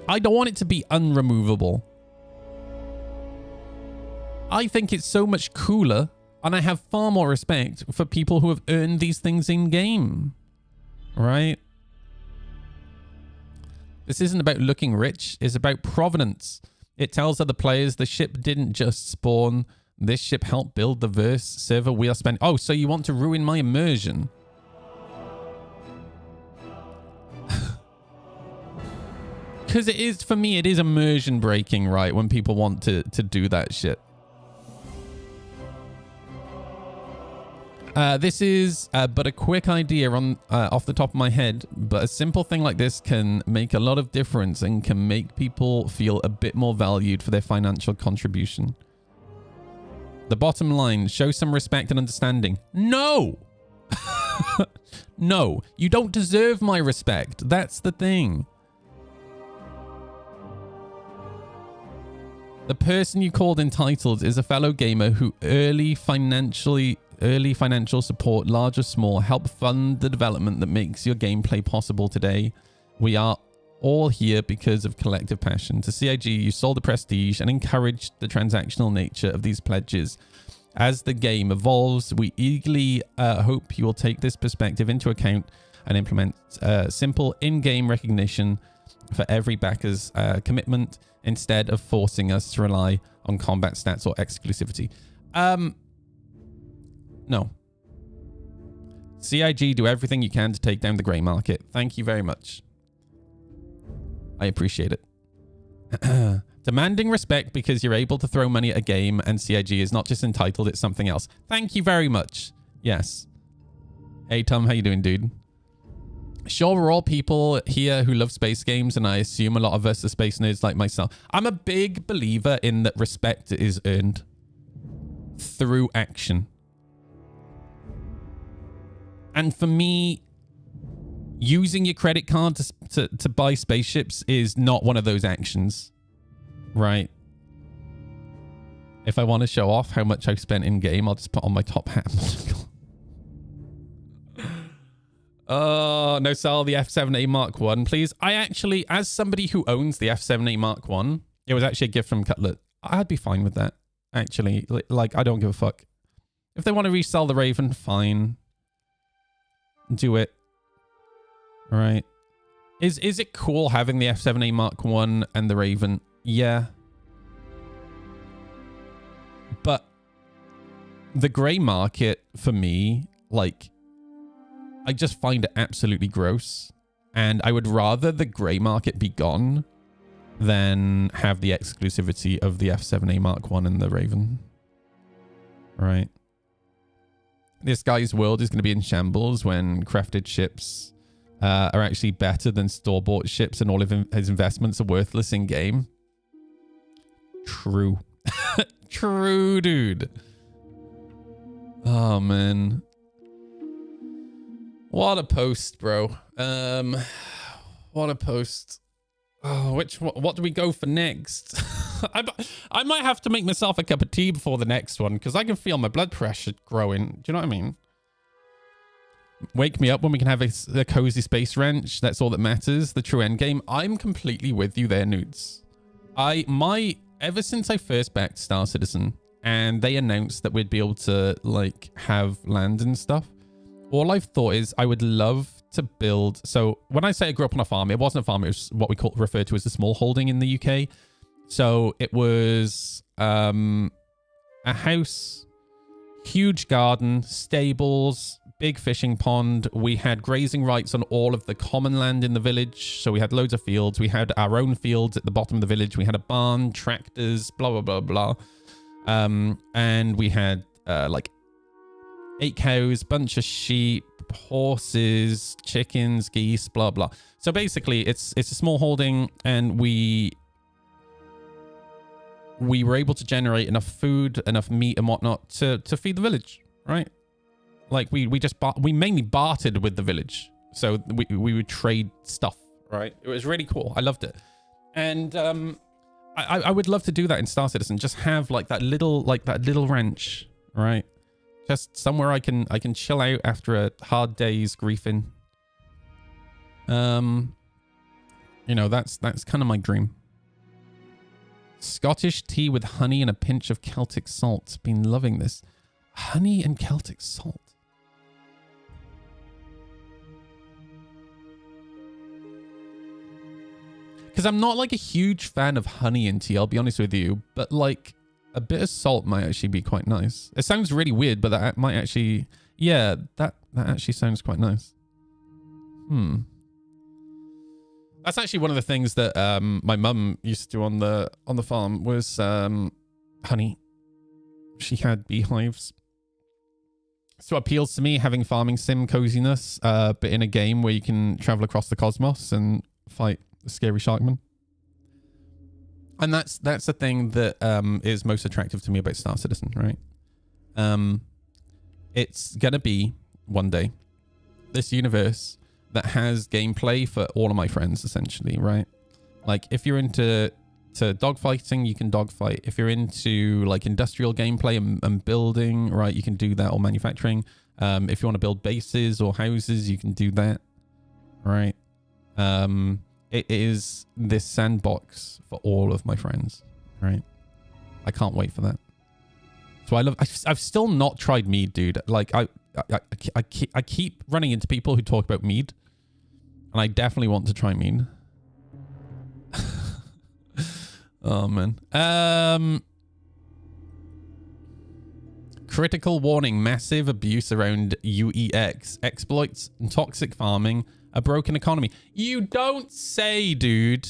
I don't want it to be unremovable. I think it's so much cooler, and I have far more respect for people who have earned these things in game. Right? This isn't about looking rich. It's about provenance. It tells other players the ship didn't just spawn. This ship helped build the verse server we are spending. Oh, so you want to ruin my immersion? Because it is, for me, it is immersion breaking, right? When people want to do that shit. This is but a quick idea on off the top of my head, but a simple thing like this can make a lot of difference and can make people feel a bit more valued for their financial contribution. The bottom line, show some respect and understanding. No! No, you don't deserve my respect. That's the thing. The person you called entitled is a fellow gamer who early financial support, large or small, help fund the development that makes your gameplay possible today. We are all here because of collective passion. To CIG, you sold the prestige and encouraged the transactional nature of these pledges. As the game evolves, we eagerly hope you will take this perspective into account and implement simple in-game recognition for every backer's commitment instead of forcing us to rely on combat stats or exclusivity. No. CIG, do everything you can to take down the grey market. Thank you very much. I appreciate it. Demanding respect because you're able to throw money at a game and CIG is not just entitled, it's something else. Thank you very much. Yes. Hey, Tom, how you doing, dude? Sure, we're all people here who love space games, and I assume a lot of us are space nerds like myself. I'm a big believer in that respect is earned through action. And for me, using your credit card to buy spaceships is not one of those actions. Right. If I want to show off how much I've spent in game, I'll just put on my top hat. Oh, no, sell the F7A Mark 1, please. I actually, as somebody who owns the F7A Mark 1, it was actually a gift from Cutlet. I'd be fine with that, actually. Like, I don't give a fuck. If they want to resell the Raven, fine. Do it. All right. Is it cool having the F7A Mark 1 and the Raven? Yeah. But the grey market, for me, like, I just find it absolutely gross. And I would rather the grey market be gone than have the exclusivity of the F7A Mark 1 and the Raven. Right. This guy's world is going to be in shambles when crafted ships are actually better than store-bought ships, and all of his investments are worthless in-game. True. True, dude. Oh, man. What a post, bro. What a post. Oh, what do we go for next? I might have to make myself a cup of tea before the next one, because I can feel my blood pressure growing. Do you know what I mean? Wake me up when we can have a cozy space ranch. That's all that matters. The true end game. I'm completely with you there, Nudes. Ever since I first backed Star Citizen and they announced that we'd be able to like have land and stuff, all I've thought is I would love to build. So when I say I grew up on a farm, it wasn't a farm. It was what we refer to as a small holding in the UK. So it was a house, huge garden, stables, big fishing pond. We had grazing rights on all of the common land in the village. So we had loads of fields. We had our own fields at the bottom of the village. We had a barn, tractors, blah, blah, blah, blah. And we had like 8 cows, bunch of sheep, horses, chickens, geese, blah, blah. So basically it's a small holding, and we were able to generate enough food, enough meat and whatnot to feed the village, right? Like we mainly bartered with the village. So we would trade stuff, right? It was really cool. I loved it. And I would love to do that in Star Citizen. Just have like that little ranch, right? Just somewhere I can chill out after a hard day's griefing. You know, that's kind of my dream. Scottish tea with honey and a pinch of Celtic salt. Been loving this. Honey and Celtic salt. Because I'm not like a huge fan of honey in tea, I'll be honest with you. But like a bit of salt might actually be quite nice. It sounds really weird, but that might actually... Yeah, that actually sounds quite nice. That's actually one of the things that my mum used to do on the farm was honey. She had beehives. So it appeals to me having farming sim coziness, but in a game where you can travel across the cosmos and fight the scary sharkman. And that's the thing that is most attractive to me about Star Citizen, right? It's gonna be one day this universe that has gameplay for all of my friends, essentially, right? Like if you're into dogfighting, you can dogfight. If you're into like industrial gameplay and building, right, you can do that, or manufacturing. If you want to build bases or houses, you can do that, right? It is this sandbox for all of my friends, right? I can't wait for that. So I've still not tried mead, dude. Like I keep running into people who talk about mead, and I definitely want to try mead. Oh man. Critical warning: massive abuse around UEX, exploits and toxic farming, a broken economy. You don't say, dude.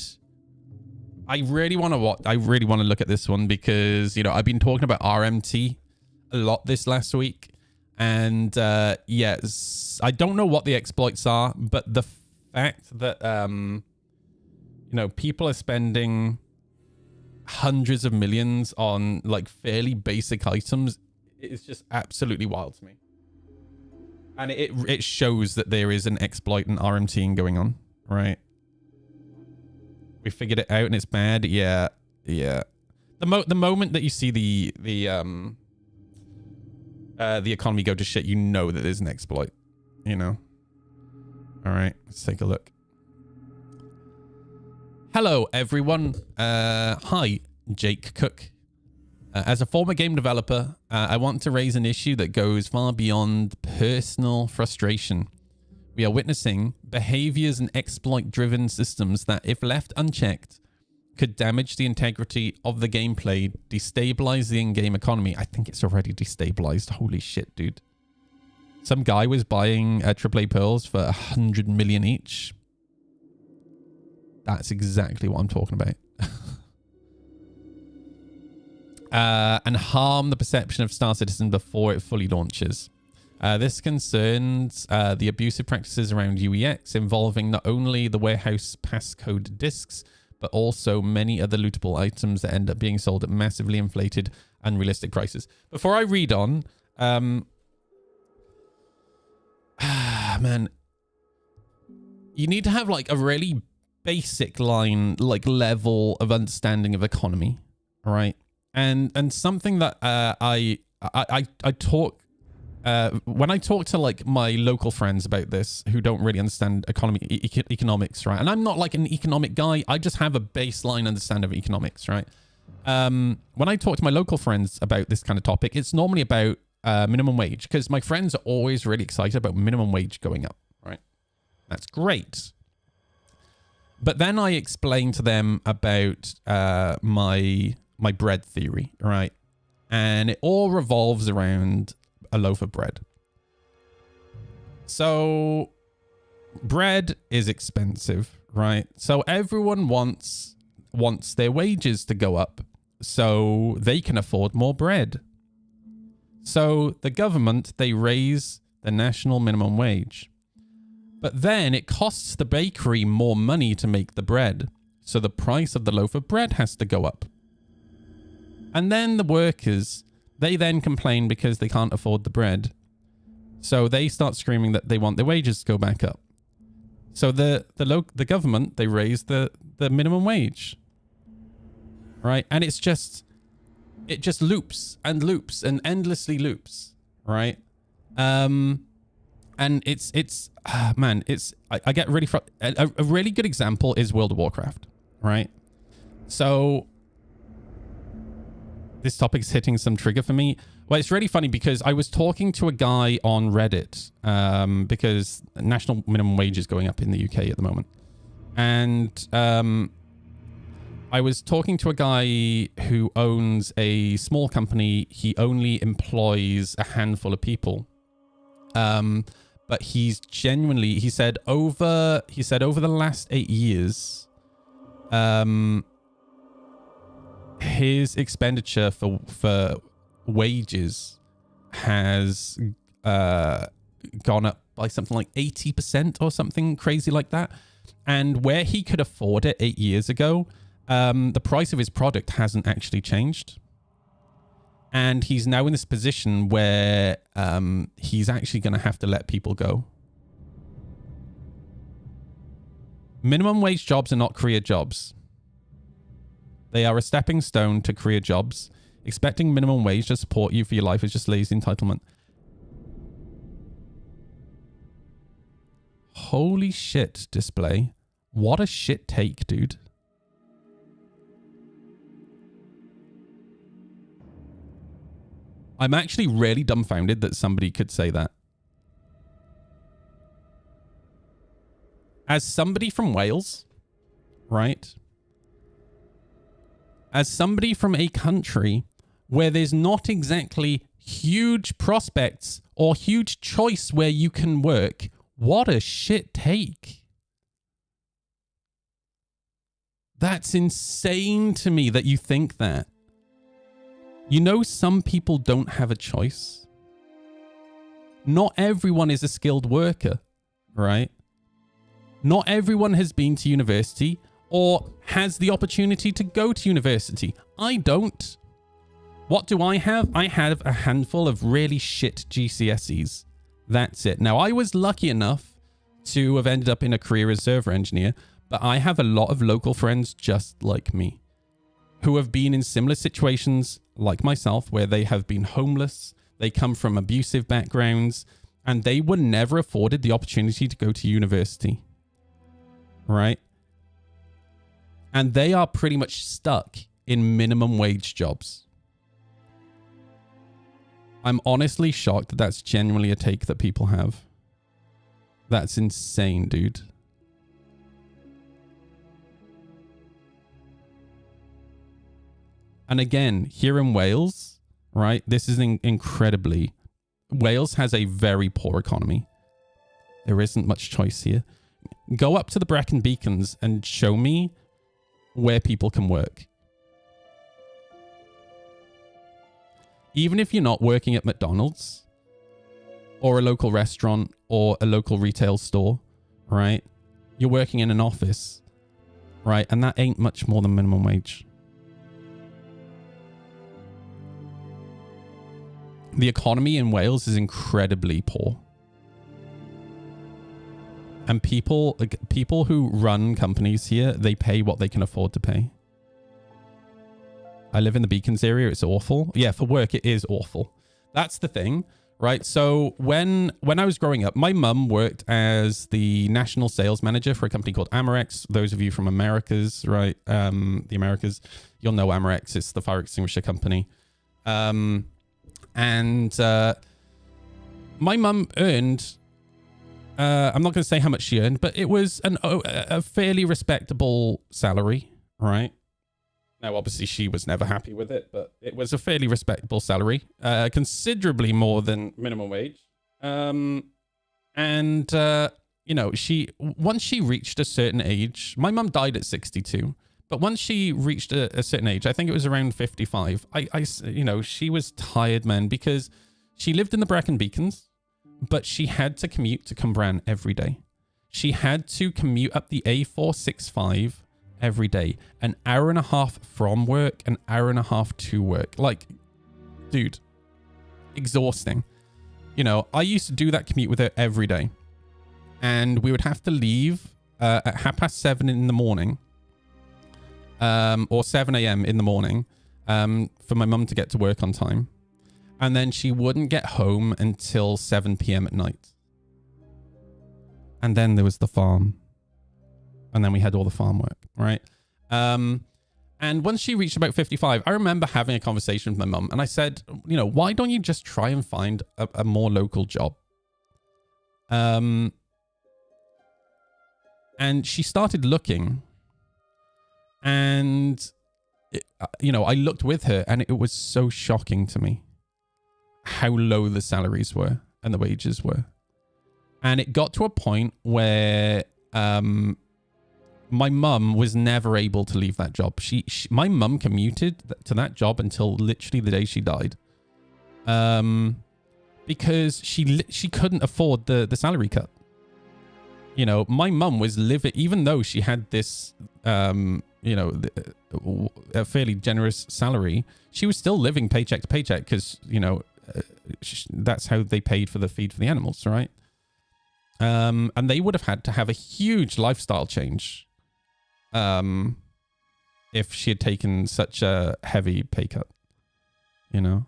I really want to look at this one because, you know, I've been talking about RMT a lot this last week. And yes, I don't know what the exploits are, but the fact that, you know, people are spending hundreds of millions on like fairly basic items is just absolutely wild to me. And it shows that there is an exploit and RMTing going on, right? We figured it out and it's bad. Yeah. The moment that you see the economy go to shit, you know that there's an exploit, you know? All right, let's take a look. Hello, everyone. Hi, Jake Cook. As a former game developer, I want to raise an issue that goes far beyond personal frustration. We are witnessing behaviors and exploit-driven systems that, if left unchecked, could damage the integrity of the gameplay, destabilize the in-game economy. I think it's already destabilized. Holy shit, dude. Some guy was buying AAA pearls for 100 million each. That's exactly what I'm talking about. And harm the perception of Star Citizen before it fully launches. This concerns the abusive practices around UEX involving not only the warehouse passcode discs, but also many other lootable items that end up being sold at massively inflated, unrealistic prices. Before I read on, man, you need to have like a really basic level of understanding of economy, all right? And something that I talk when I talk to like my local friends about this who don't really understand economics, right? And I'm not like an economic guy. I just have a baseline understanding of economics, right? When I talk to my local friends about this kind of topic, it's normally about minimum wage, because my friends are always really excited about minimum wage going up, right? That's great. But then I explain to them about my bread theory, right? And it all revolves around a loaf of bread. So bread is expensive, right? So everyone wants their wages to go up so they can afford more bread. So the government, they raise the national minimum wage. But then it costs the bakery more money to make the bread. So the price of the loaf of bread has to go up. And then the workers, they then complain because they can't afford the bread. So they start screaming that they want their wages to go back up. So the government, they raise the minimum wage. Right? And it just loops and loops and endlessly loops. Right? And it's I get really a really good example is World of Warcraft. Right? So this topic's hitting some trigger for me. Well, it's really funny because I was talking to a guy on Reddit because national minimum wage is going up in the UK at the moment. And I was talking to a guy who owns a small company. He only employs a handful of people. But he's genuinely, he said over the last 8 years, his expenditure for wages has gone up by something like 80% or something crazy like that. And where he could afford it 8 years ago, the price of his product hasn't actually changed. And he's now in this position where he's actually going to have to let people go. Minimum wage jobs are not career jobs. They are a stepping stone to career jobs. Expecting minimum wage to support you for your life is just lazy entitlement. Holy shit, display. What a shit take, dude. I'm actually really dumbfounded that somebody could say that. As somebody from Wales, right? As somebody from a country where there's not exactly huge prospects or huge choice where you can work, what a shit take. That's insane to me that you think that. You know, some people don't have a choice. Not everyone is a skilled worker, right? Not everyone has been to university or has the opportunity to go to university. I don't. What do I have? I have a handful of really shit GCSEs. That's it. Now, I was lucky enough to have ended up in a career as server engineer, but I have a lot of local friends just like me who have been in similar situations like myself, where they have been homeless, they come from abusive backgrounds, and they were never afforded the opportunity to go to university. Right? And they are pretty much stuck in minimum wage jobs. I'm honestly shocked that that's genuinely a take that people have. That's insane, dude. And again, here in Wales, right, this is incredibly... Wales has a very poor economy. There isn't much choice here. Go up to the Brecon Beacons and show me where people can work. Even if you're not working at McDonald's or a local restaurant or a local retail store, right? You're working in an office, right? And that ain't much more than minimum wage. The economy in Wales is incredibly poor. And people who run companies here, they pay what they can afford to pay. I live in the Beacons area. It's awful. Yeah, for work, it is awful. That's the thing, right? So when I was growing up, my mum worked as the national sales manager for a company called Amerex. Those of you from Americas, right? The Americas, you'll know Amerex. It's the fire extinguisher company. My mum earned... I'm not going to say how much she earned, but it was a fairly respectable salary, right? Now, obviously, she was never happy with it, but it was a fairly respectable salary, considerably more than minimum wage. You know, once she reached a certain age, my mum died at 62, but once she reached a certain age, I think it was around 55, you know, she was tired, man, because she lived in the Brecon Beacons, but she had to commute to Cwmbran every day. She had to commute up the A465 every day. An hour and a half from work, an hour and a half to work. Like, dude, exhausting. You know, I used to do that commute with her every day. And we would have to leave at 7:30 in the morning. Or 7 a.m. in the morning for my mum to get to work on time. And then she wouldn't get home until 7 p.m. at night. And then there was the farm. And then we had all the farm work, right? And once she reached about 55, I remember having a conversation with my mum. And I said, you know, why don't you just try and find a more local job? And she started looking. And, you know, I looked with her and it was so shocking to me how low the salaries were and the wages were. And it got to a point where my mum was never able to leave that job. My mum commuted to that job until literally the day she died. Because she couldn't afford the salary cut. You know, my mum was living, even though she had this, you know, a fairly generous salary, she was still living paycheck to paycheck because, you know, that's how they paid for the feed for the animals, right? And they would have had to have a huge lifestyle change if she had taken such a heavy pay cut, you know?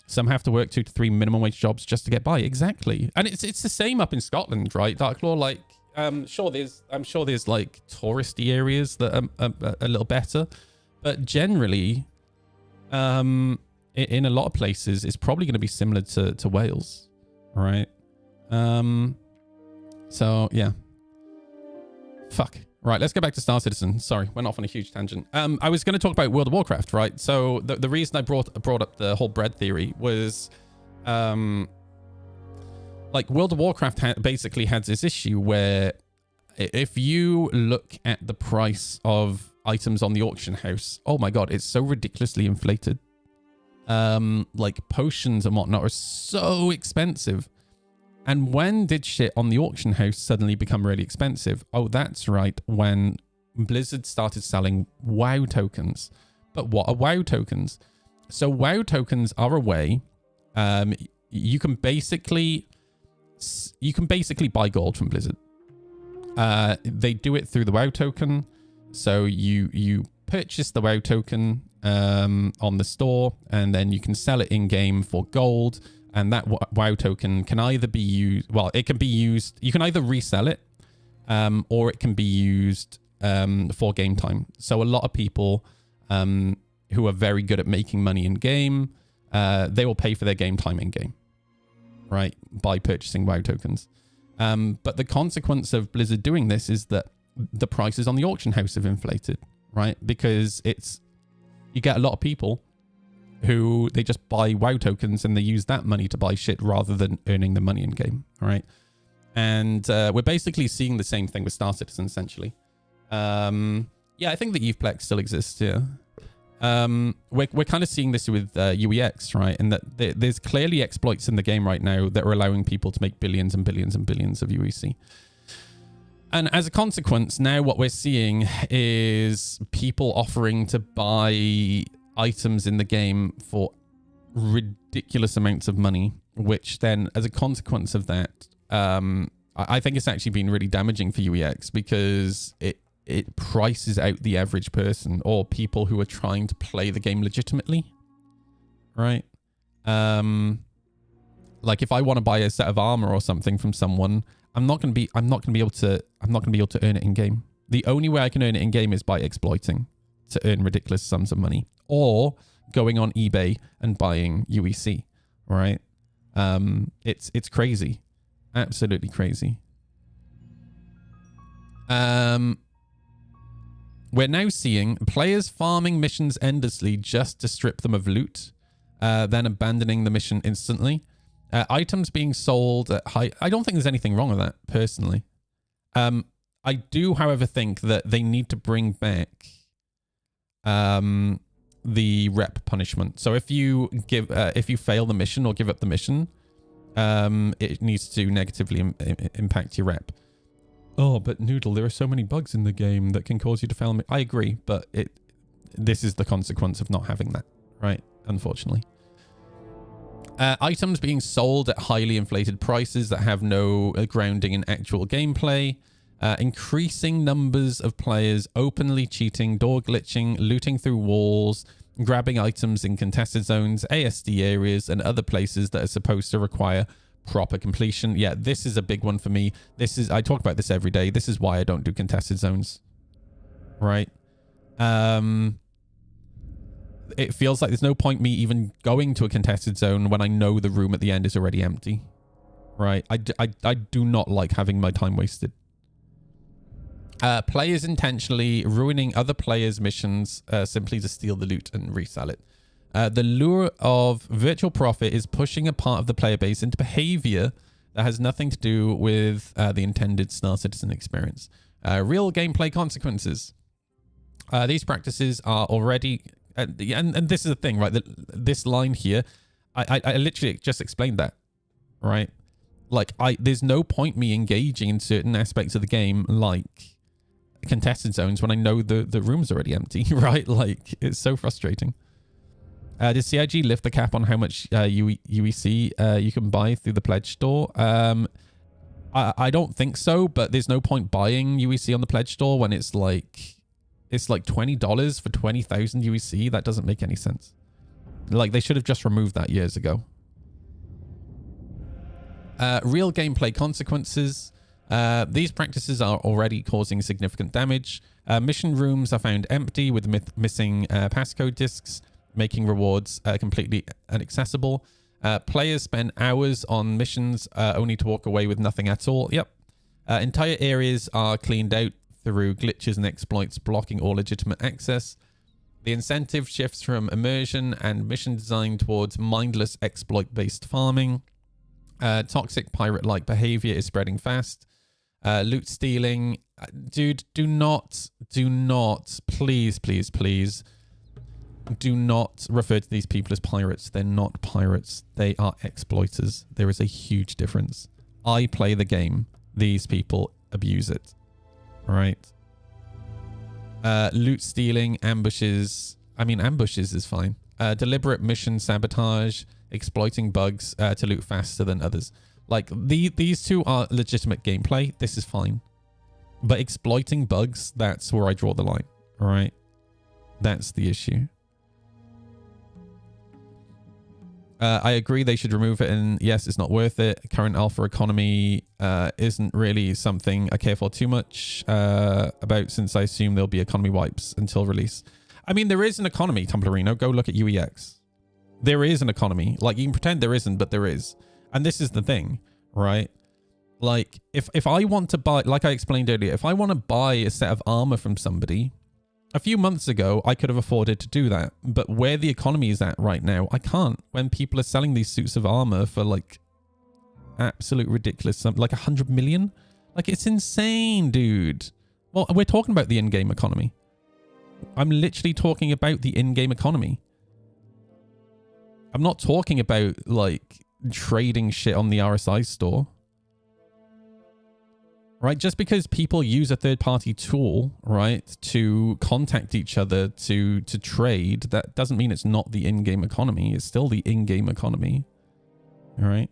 Some have to work 2 to 3 minimum wage jobs just to get by. Exactly. And it's the same up in Scotland, right? Darklaw, like, I'm sure there's like touristy areas that are a little better, but generally, in a lot of places, it's probably going to be similar to Wales, right? So yeah. Fuck. Right, let's get back to Star Citizen. Sorry, went off on a huge tangent. I was going to talk about World of Warcraft, right? So the reason I brought up the whole bread theory was, like, World of Warcraft basically had this issue where if you look at the price of items on the auction house, oh my god, it's so ridiculously inflated. Like potions and whatnot are so expensive. And when did shit on the auction house suddenly become really expensive? Oh, that's right, when Blizzard started selling WoW tokens. But what are WoW tokens? So WoW tokens are a way you can basically buy gold from Blizzard. They do it through the WoW token. So you purchase the WoW token on the store, and then you can sell it in game for gold. And that WoW token can either be used, well, it can be used, you can either resell it, or it can be used for game time. So a lot of people who are very good at making money in game, they will pay for their game time in game, right, by purchasing WoW tokens. But the consequence of Blizzard doing this is that the prices on the auction house have inflated, right? Because you get a lot of people who they just buy WoW tokens and they use that money to buy shit rather than earning the money in game, all right? And we're basically seeing the same thing with Star Citizen, essentially. Yeah, I think that EvePlex still exists, yeah. We're kind of seeing this with UEX, right? And that there's clearly exploits in the game right now that are allowing people to make billions and billions and billions of UEC. And as a consequence, now what we're seeing is people offering to buy items in the game for ridiculous amounts of money, which then, as a consequence of that, I think it's actually been really damaging for UEX because it prices out the average person or people who are trying to play the game legitimately, right? Like if I want to buy a set of armor or something from someone, I'm not going to be able to earn it in game. The only way I can earn it in game is by exploiting to earn ridiculous sums of money or going on eBay and buying UEC, right? It's crazy. Absolutely crazy. We're now seeing players farming missions endlessly just to strip them of loot, then abandoning the mission instantly. Items being sold at high... I don't think there's anything wrong with that, personally. I do, however, think that they need to bring back the rep punishment. So if you fail the mission or give up the mission, it needs to negatively impact your rep. Oh, but Noodle, there are so many bugs in the game that can cause you to fail. I agree, but this is the consequence of not having that, right? Unfortunately. Items being sold at highly inflated prices that have no grounding in actual gameplay. Increasing numbers of players openly cheating, door glitching, looting through walls, grabbing items in contested zones, ASD areas, and other places that are supposed to require proper completion. Yeah, this is a big one for me. I talk about this every day. This is why I don't do contested zones, right? It feels like there's no point me even going to a contested zone when I know the room at the end is already empty, right? I do not like having my time wasted. Players intentionally ruining other players' missions simply to steal the loot and resell it. The lure of virtual profit is pushing a part of the player base into behavior that has nothing to do with the intended Star Citizen experience. Real gameplay consequences. These practices are already... and this is the thing, right? This line here, I literally just explained that, right? Like, there's no point me engaging in certain aspects of the game, like contested zones, when I know the room's already empty, right? Like, it's so frustrating. Does CIG lift the cap on how much UEC you can buy through the pledge store? I don't think so, but there's no point buying UEC on the pledge store when it's like $20 for 20,000 UEC. That doesn't make any sense. Like, they should have just removed that years ago. Real gameplay consequences. These practices are already causing significant damage. Mission rooms are found empty with missing passcode disks, making rewards completely inaccessible. Players spend hours on missions only to walk away with nothing at all. Yep. Entire areas are cleaned out through glitches and exploits blocking all legitimate access. The incentive shifts from immersion and mission design towards mindless exploit-based farming. Toxic pirate-like behavior is spreading fast. Loot stealing. Dude, do not, please, do not refer to these people as pirates. They're not pirates. They are exploiters. There is a huge difference. I play the game. These people abuse it. All right. Loot stealing, ambushes. I mean, ambushes is fine. Deliberate mission sabotage, exploiting bugs to loot faster than others. Like, these two are legitimate gameplay. This is fine. But exploiting bugs, that's where I draw the line. All right? That's the issue. I agree they should remove it, and yes, it's not worth it. Current alpha economy isn't really something I care for too much about, since I assume there'll be economy wipes until release. I mean, there is an economy, Templarino. Go look at UEX. There is an economy. Like, you can pretend there isn't, but there is. And this is the thing, right? Like, if I want to buy, like I explained earlier, if I want to buy a set of armor from somebody, a few months ago, I could have afforded to do that. But where the economy is at right now, I can't. When people are selling these suits of armor for, like, absolute ridiculous, like 100 million? Like, it's insane, dude. Well, we're talking about the in-game economy. I'm literally talking about the in-game economy. I'm not talking about, like, trading shit on the RSI store. Right? Just because people use a third-party tool, right, to contact each other to trade, that doesn't mean it's not the in-game economy. It's still the in-game economy. All right?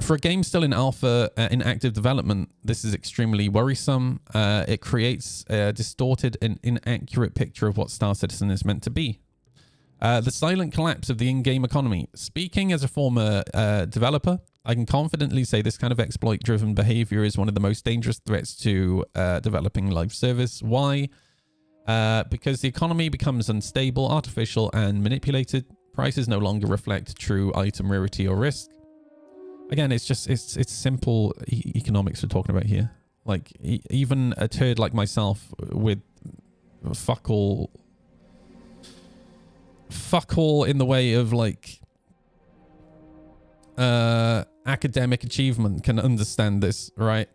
For a game still in alpha, in active development, this is extremely worrisome. It creates a distorted and inaccurate picture of what Star Citizen is meant to be. The silent collapse of the in-game economy. Speaking as a former developer, I can confidently say this kind of exploit-driven behavior is one of the most dangerous threats to developing live service. Why? Because the economy becomes unstable, artificial, and manipulated. Prices no longer reflect true item rarity or risk. Again, it's just, it's simple economics we're talking about here. Like, even a turd like myself with fuck all in the way of, like, academic achievement can understand this, right?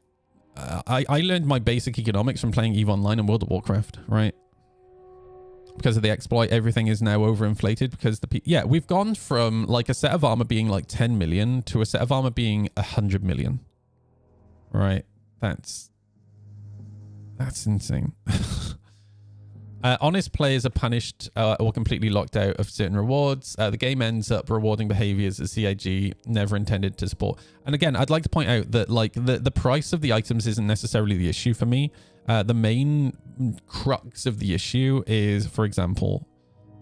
I learned my basic economics from playing EVE Online and World of Warcraft, right? Because of the exploit, everything is now overinflated because yeah, we've gone from, like, a set of armor being like 10 million to a set of armor being 100 million. Right? That's insane. Honest players are punished or completely locked out of certain rewards. The game ends up rewarding behaviors that CIG never intended to support. And again, I'd like to point out that, like, the price of the items isn't necessarily the issue for me. The main crux of the issue is, for example,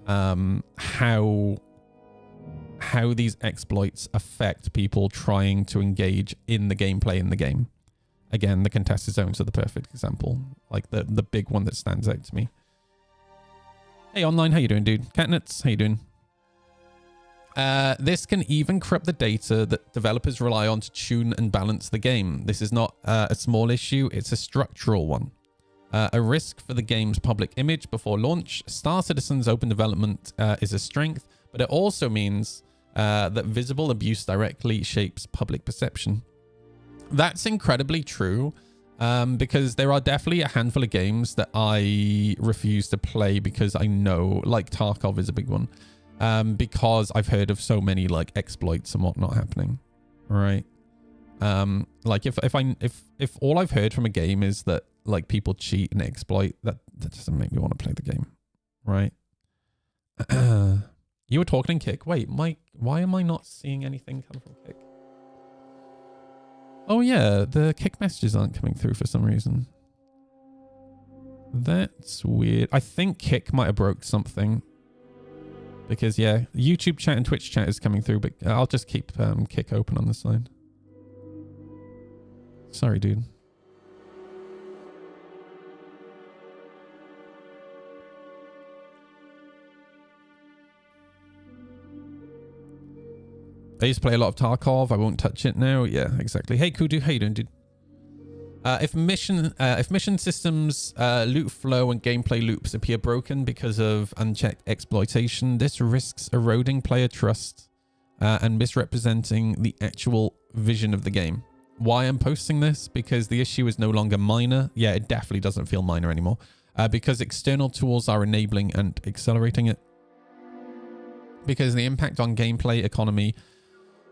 how these exploits affect people trying to engage in the gameplay in the game. Again, the contested zones are the perfect example. Like, the big one that stands out to me. Hey, online, how you doing, dude? Catnuts, how you doing? This can even corrupt the data that developers rely on to tune and balance the game. This is not a small issue, it's a structural one. A risk for the game's public image before launch. Star Citizen's open development is a strength, but it also means that visible abuse directly shapes public perception. That's incredibly true. Because there are definitely a handful of games that I refuse to play because I know, like Tarkov is a big one, because I've heard of so many, like, exploits and whatnot happening, right? Like, if all I've heard from a game is that, like, people cheat and exploit, that doesn't make me want to play the game, right? You were talking in Kick. Wait, Mike, why am I not seeing anything come from Kick? Oh yeah, the Kick messages aren't coming through for some reason. That's weird. I think Kick might have broke something. Because, yeah, YouTube chat and Twitch chat is coming through, but I'll just keep Kick open on the side. Sorry, dude. I used to play a lot of Tarkov. I won't touch it now. Yeah, exactly. Hey, Kudu, how you doing, dude? If mission systems, loot flow, and gameplay loops appear broken because of unchecked exploitation, this risks eroding player trust and misrepresenting the actual vision of the game. Why I'm posting this? Because the issue is no longer minor. Yeah, it definitely doesn't feel minor anymore. Because external tools are enabling and accelerating it. Because the impact on gameplay, economy,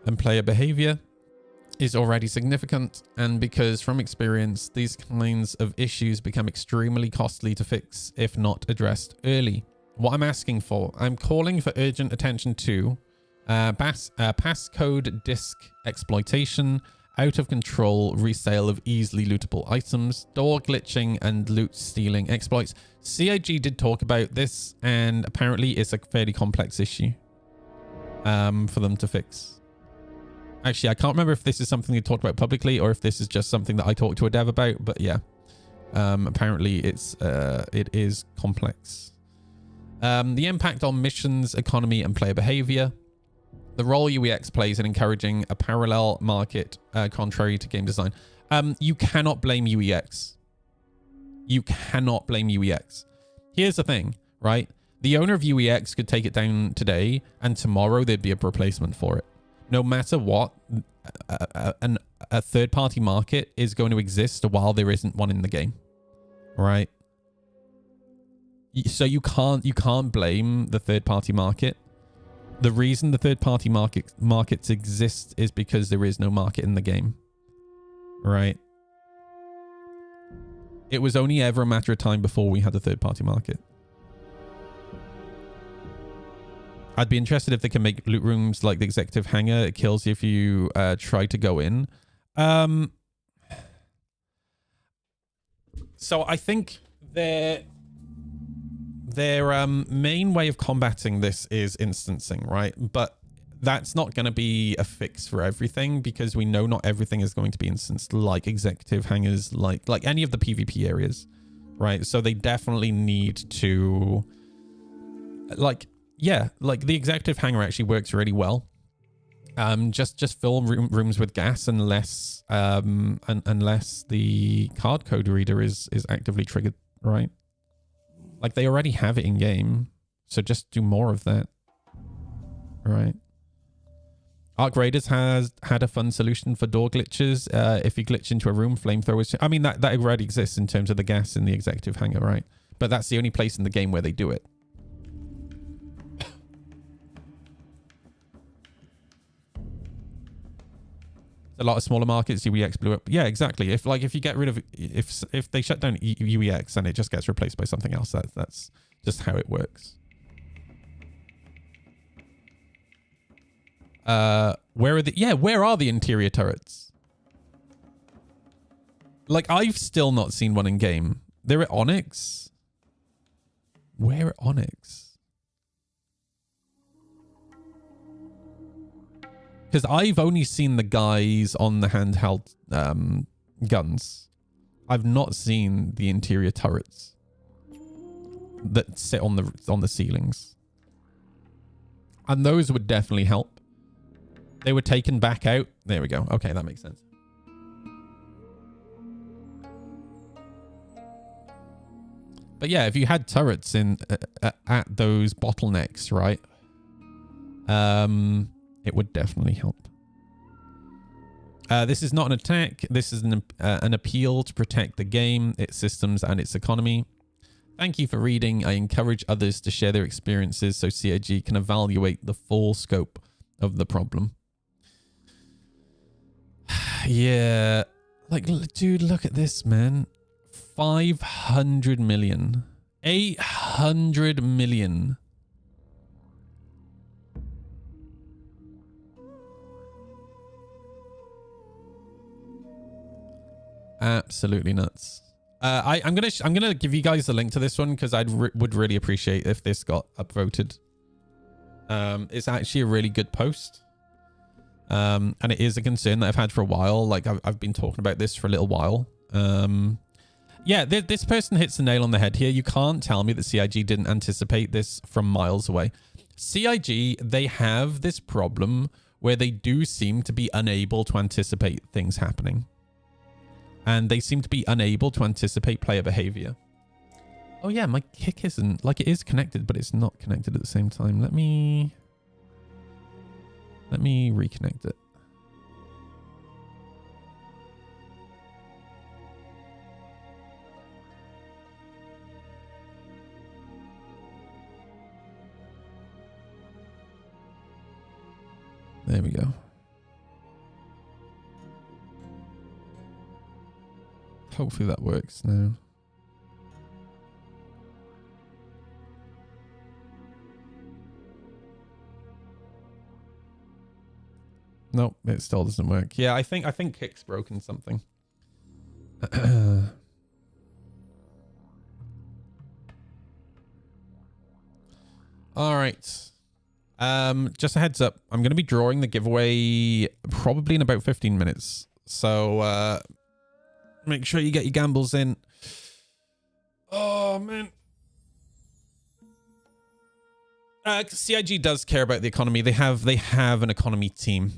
and player behavior is already significant. And because from experience, these kinds of issues become extremely costly to fix if not addressed early. What I'm asking for, I'm calling for urgent attention to passcode disk exploitation, out of control resale of easily lootable items, door glitching, and loot stealing exploits. CIG did talk about this, and apparently it's a fairly complex issue for them to fix. Actually, I can't remember if this is something they talked about publicly or if this is just something that I talked to a dev about, but yeah. Apparently it is complex. The impact on missions, economy, and player behavior. The role UEX plays in encouraging a parallel market contrary to game design. You cannot blame UEX. You cannot blame UEX. Here's the thing, right? The owner of UEX could take it down today, and tomorrow there'd be a replacement for it. No matter what, a third-party market is going to exist while there isn't one in the game, right? So you can't blame the third-party market. The reason the third-party markets exist is because there is no market in the game, right? It was only ever a matter of time before we had a third-party market. I'd be interested if they can make loot rooms like the executive hangar. It kills you if you try to go in. So I think their main way of combating this is instancing, right? But that's not going to be a fix for everything, because we know not everything is going to be instanced, like executive hangars, like any of the PvP areas, right? So they definitely need to, like the executive hangar actually works really well. Just fill rooms with gas unless the card code reader is actively triggered, right? Like, they already have it in game, so just do more of that, right? Arc Raiders has had a fun solution for door glitches. If you glitch into a room, flamethrowers. I mean, that already exists in terms of the gas in the executive hangar, right? But that's the only place in the game where they do it. A lot of smaller markets, UEX blew up. Yeah, exactly. If you get rid of, if they shut down UEX and it just gets replaced by something else, that's just how it works. Where are the interior turrets? Like, I've still not seen one in game. They're at Onyx. Where at Onyx? Because I've only seen the guys on the handheld guns. I've not seen the interior turrets that sit on the ceilings. And those would definitely help. They were taken back out. There we go. Okay, that makes sense. But yeah, if you had turrets in at those bottlenecks, right? It would definitely help. This is not an attack. This is an appeal to protect the game, its systems, and its economy. Thank you for reading. I encourage others to share their experiences so CIG can evaluate the full scope of the problem. Yeah. Like, dude, look at this, man. 500 million. 800 million. Absolutely nuts. I'm gonna give you guys a link to this one because would really appreciate if this got upvoted. It's actually a really good post, and it is a concern that I've had for a while. Like, I've been talking about this for a little while. Yeah, this person hits the nail on the head here. You can't tell me that CIG didn't anticipate this from miles away. CIG, they have this problem where they do seem to be unable to anticipate things happening. And they seem to be unable to anticipate player behavior. Oh yeah, my kick isn't... Like, it is connected, but it's not connected at the same time. Let me... Let me reconnect it. There we go. Hopefully that works now. Nope, it still doesn't work. Yeah, I think Kick's broken something. All right. Just a heads up. I'm going to be drawing the giveaway probably in about 15 minutes. So, make sure you get your gambles in. Oh, man. CIG does care about the economy. They have an economy team.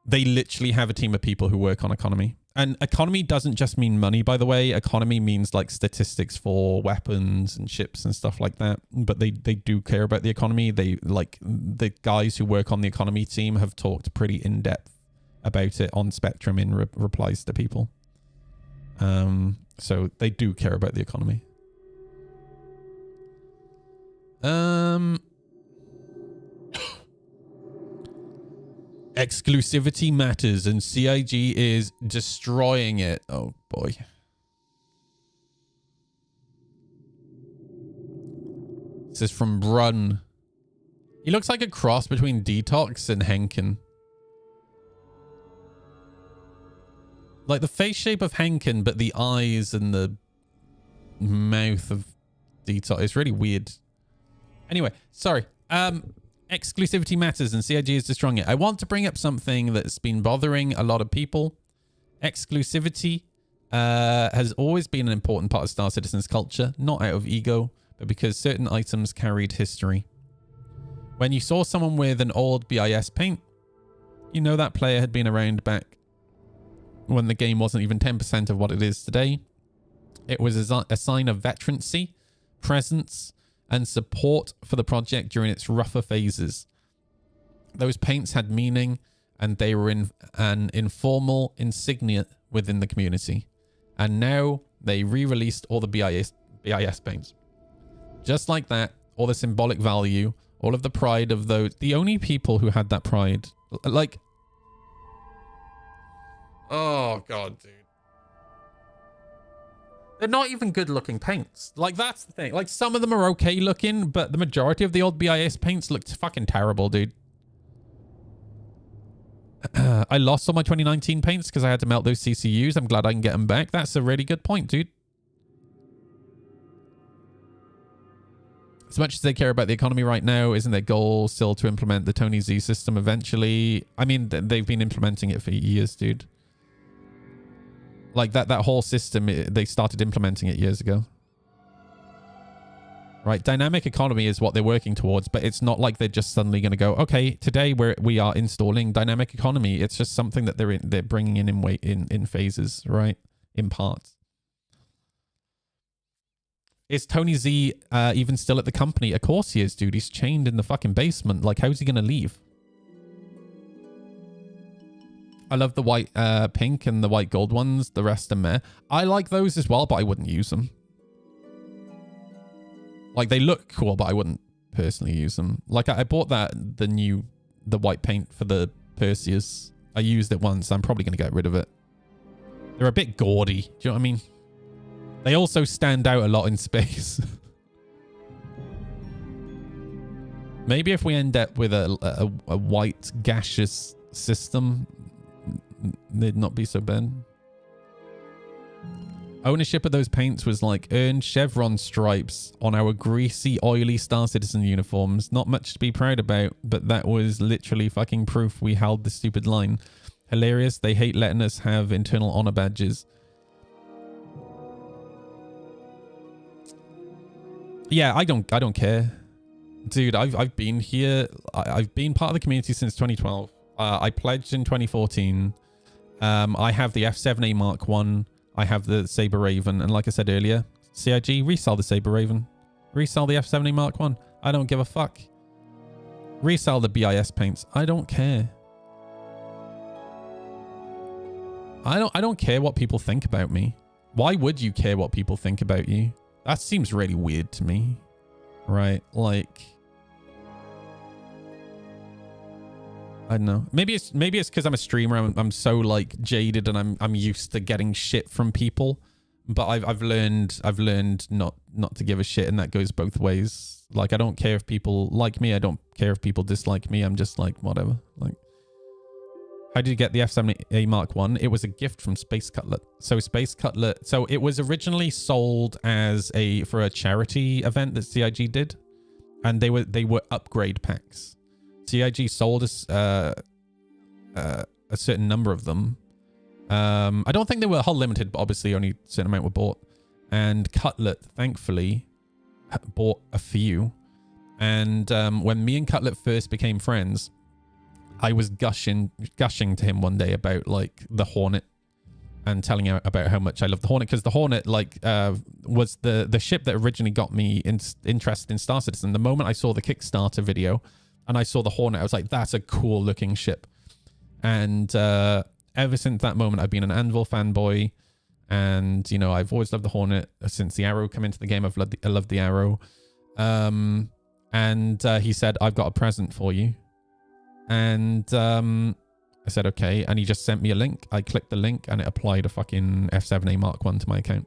They literally have a team of people who work on economy. And economy doesn't just mean money, by the way. Economy means like statistics for weapons and ships and stuff like that. But they do care about the economy. They like the guys who work on the economy team have talked pretty in depth about it on Spectrum in replies to people. So they do care about the economy. Exclusivity matters and CIG is destroying it. Oh boy. This is from Brun. He looks like a cross between Detox and Henkin. Like the face shape of Henkin, but the eyes and the mouth of Detox. It's really weird. Anyway, sorry. Exclusivity matters and CIG is destroying it. I want to bring up something that's been bothering a lot of people. Exclusivity has always been an important part of Star Citizen's culture, not out of ego, but because certain items carried history. When you saw someone with an old BIS paint, you know that player had been around back when the game wasn't even 10% of what it is today. It was a sign of veterancy, presence, and support for the project during its rougher phases. Those paints had meaning, and they were an informal insignia within the community. And now they re-released all the BIS paints. Just like that, all the symbolic value, all of the pride of those. The only people who had that pride, like... Oh, God, dude. They're not even good looking paints. Like, that's the thing. Like, some of them are okay looking, but the majority of the old BIS paints looked fucking terrible, dude. I lost all my 2019 paints because I had to melt those CCUs. I'm glad I can get them back. That's a really good point, dude. As much as they care about the economy right now, isn't their goal still to implement the Tony Z system eventually? I mean, they've been implementing it for years, dude. Like that whole system, they started implementing it years ago. Right, dynamic economy is what they're working towards, but it's not like they're just suddenly going to go, okay, today we are installing dynamic economy. It's just something that they're bringing in phases, right? In parts. Is Tony Z even still at the company? Of course he is, dude. He's chained in the fucking basement. Like, how's he going to leave? I love the white pink and the white gold ones. The rest are meh. I like those as well, but I wouldn't use them. Like, they look cool, but I wouldn't personally use them. Like, I bought the white paint for the Perseus. I used it once. I'm probably going to get rid of it. They're a bit gaudy. Do you know what I mean? They also stand out a lot in space. Maybe if we end up with a white gaseous system, they'd not be so bad. Ownership of those paints was like earned chevron stripes on our greasy, oily Star Citizen uniforms. Not much to be proud about, but that was literally fucking proof we held the stupid line. Hilarious. They hate letting us have internal honor badges. Yeah, I don't care. Dude, I've been here. I've been part of the community since 2012. I pledged in 2014. I have the F7A Mark 1. I have the Saber Raven. And like I said earlier, CIG, resell the Saber Raven. Resell the F7A Mark 1. I don't give a fuck. Resell the BIS paints. I don't care. I don't care what people think about me. Why would you care what people think about you? That seems really weird to me. Right? Like, I don't know. Maybe it's because I'm a streamer. I'm so like jaded and I'm used to getting shit from people. But I've learned not to give a shit, and that goes both ways. Like, I don't care if people like me. I don't care if people dislike me. I'm just like, whatever. Like, how did you get the F7A Mark 1? It was a gift from Space Cutlet. So Space Cutlet, so it was originally sold as for a charity event that CIG did, and they were upgrade packs. CIG sold us a certain number of them. I don't think they were hull limited, but obviously only a certain amount were bought. And Cutlet, thankfully, bought a few. And when me and Cutlet first became friends, I was gushing to him one day about like the Hornet and telling him about how much I love the Hornet, because the Hornet like was the ship that originally got me interested in Star Citizen. The moment I saw the Kickstarter video and I saw the Hornet, I was like, that's a cool looking ship. And ever since that moment, I've been an Anvil fanboy, and you know, I've always loved the Hornet. Since the Arrow came into the game, I loved the Arrow. And he said, I've got a present for you. And I said, okay. And he just sent me a link. I clicked the link and it applied a fucking F7A Mark 1 to my account.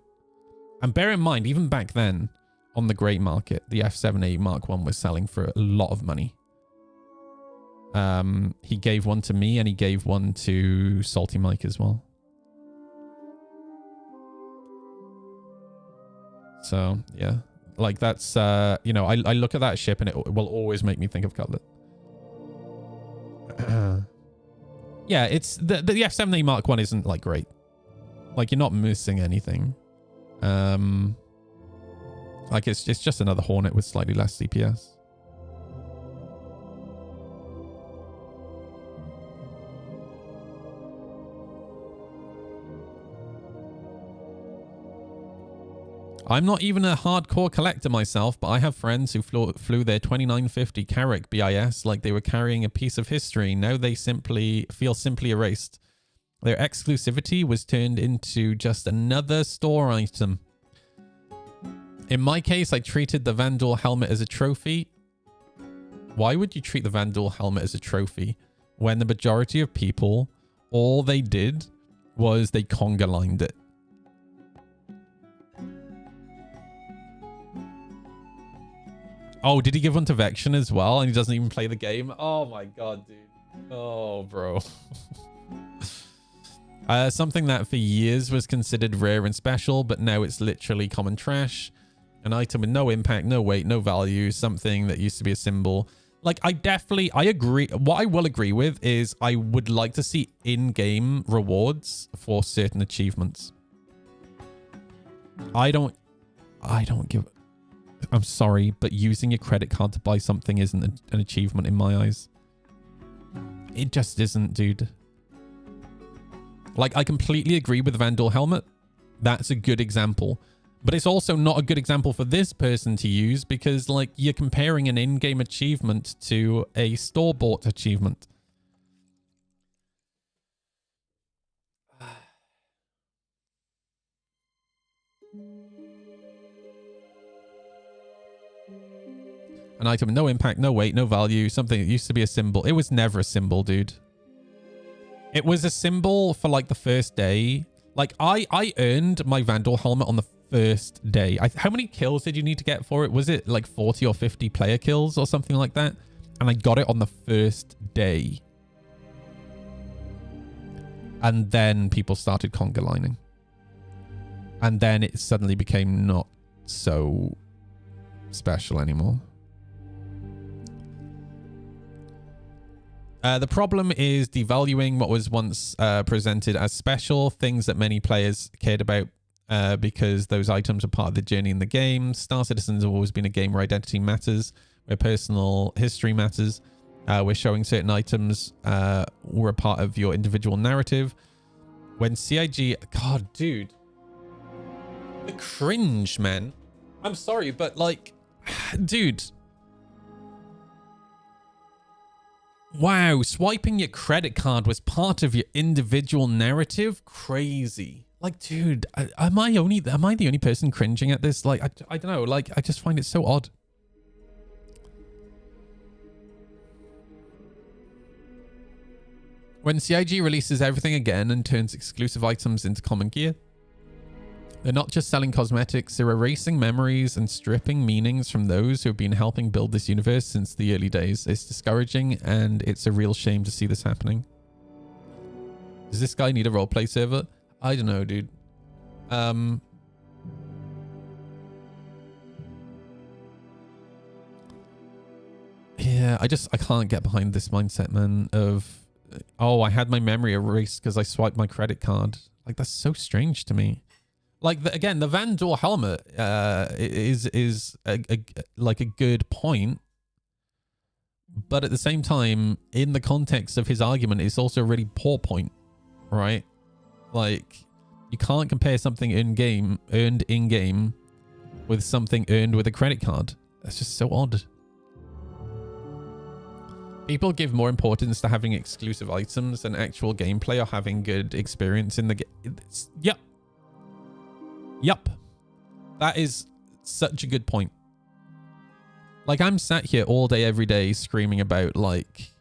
And bear in mind, even back then on the grey market, the F7A Mark 1 was selling for a lot of money. He gave one to me and he gave one to Salty Mike as well. So yeah, like that's, you know, I look at that ship and it will always make me think of Cutlet. Yeah, it's the F7A Mark 1 isn't like great. Like, you're not missing anything. Like it's just another Hornet with slightly less CPS. I'm not even a hardcore collector myself, but I have friends who flew their 2950 Carrack BIS like they were carrying a piece of history. Now they feel simply erased. Their exclusivity was turned into just another store item. In my case, I treated the Vandal helmet as a trophy. Why would you treat the Vandal helmet as a trophy when the majority of people, all they did was they conga lined it? Oh, did he give one to Vection as well? And he doesn't even play the game? Oh my god, dude. Oh, bro. Something that for years was considered rare and special, but now it's literally common trash. An item with no impact, no weight, no value. Something that used to be a symbol. Like, I agree. What I will agree with is I would like to see in-game rewards for certain achievements. I don't give... I'm sorry, but using your credit card to buy something isn't an achievement in my eyes. It just isn't, dude. Like, I completely agree with the Vandal helmet. That's a good example. But it's also not a good example for this person to use because, like, you're comparing an in-game achievement to a store-bought achievement. An item with no impact, no weight, no value. Something that used to be a symbol. It was never a symbol, dude. It was a symbol for like the first day. Like I earned my Vandal helmet on the first day. How many kills did you need to get for it? Was it like 40 or 50 player kills or something like that? And I got it on the first day. And then people started conga lining. And then it suddenly became not so special anymore. The problem is devaluing what was once presented as special, things that many players cared about because those items are part of the journey in the game. Star Citizen's have always been a game where identity matters, where personal history matters, where showing certain items were a part of your individual narrative. When CIG... God, dude. The cringe, man. I'm sorry, but like... Dude... Wow, swiping your credit card was part of your individual narrative? Crazy. Like, dude, am I the only person cringing at this? Like, I don't know. Like, I just find it so odd. When CIG releases everything again and turns exclusive items into common gear, they're not just selling cosmetics, they're erasing memories and stripping meanings from those who have been helping build this universe since the early days. It's discouraging, and it's a real shame to see this happening. Does this guy need a roleplay server? I don't know, dude. Yeah, I can't get behind this mindset, man, of, oh, I had my memory erased because I swiped my credit card. Like, that's so strange to me. Like, again, the Van Door helmet is like a good point, but at the same time, in the context of his argument, it's also a really poor point, right? Like, you can't compare something earned in-game with something earned with a credit card. That's just so odd. People give more importance to having exclusive items than actual gameplay or having good experience in the game. Yep. Yup. That is such a good point. Like, I'm sat here all day, every day, screaming about, like,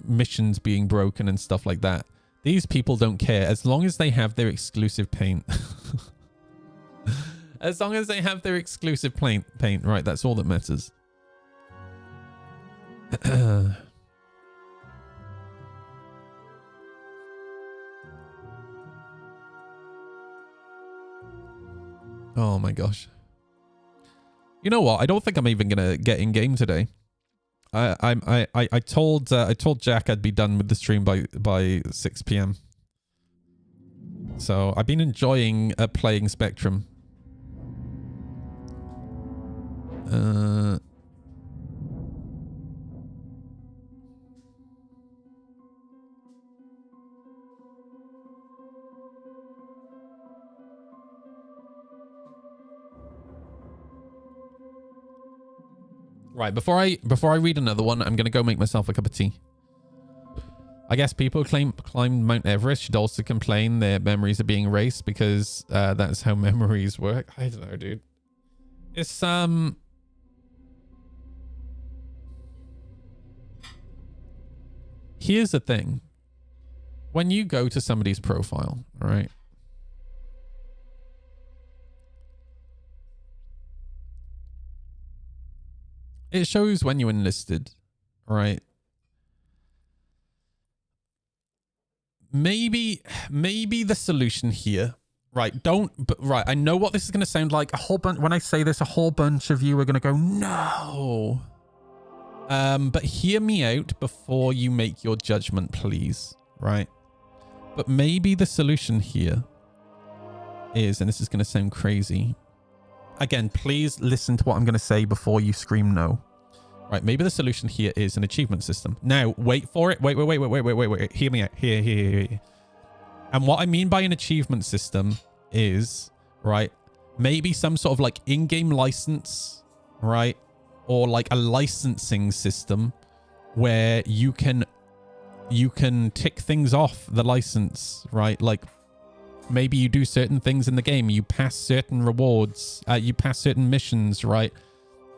missions being broken and stuff like that. These people don't care as long as they have their exclusive paint. As long as they have their exclusive paint, right? That's all that matters. Oh my gosh. You know what? I don't think I'm even gonna get in game today. I told Jack I'd be done with the stream by 6 p.m. So I've been enjoying playing Spectrum. Right, before I read another one, I'm gonna go make myself a cup of tea. I guess people who climb Mount Everest should also complain their memories are being erased because that's how memories work. I don't know, dude. It's here's the thing. When you go to somebody's profile, all right? It shows when you enlisted, right? Maybe the solution here, right? Right. I know what this is going to sound like. A whole bunch. When I say this, a whole bunch of you are going to go, no. But hear me out before you make your judgment, please. Right? But maybe the solution here is, and this is going to sound crazy. Again, please listen to what I'm going to say before you scream no. Right, maybe the solution here is an achievement system. Now, wait for it. Wait. Hear me out. Here. And what I mean by an achievement system is, right, maybe some sort of like in-game license, right? Or like a licensing system where you can tick things off the license, right? Like, maybe you do certain things in the game. You pass certain rewards. You pass certain missions, right?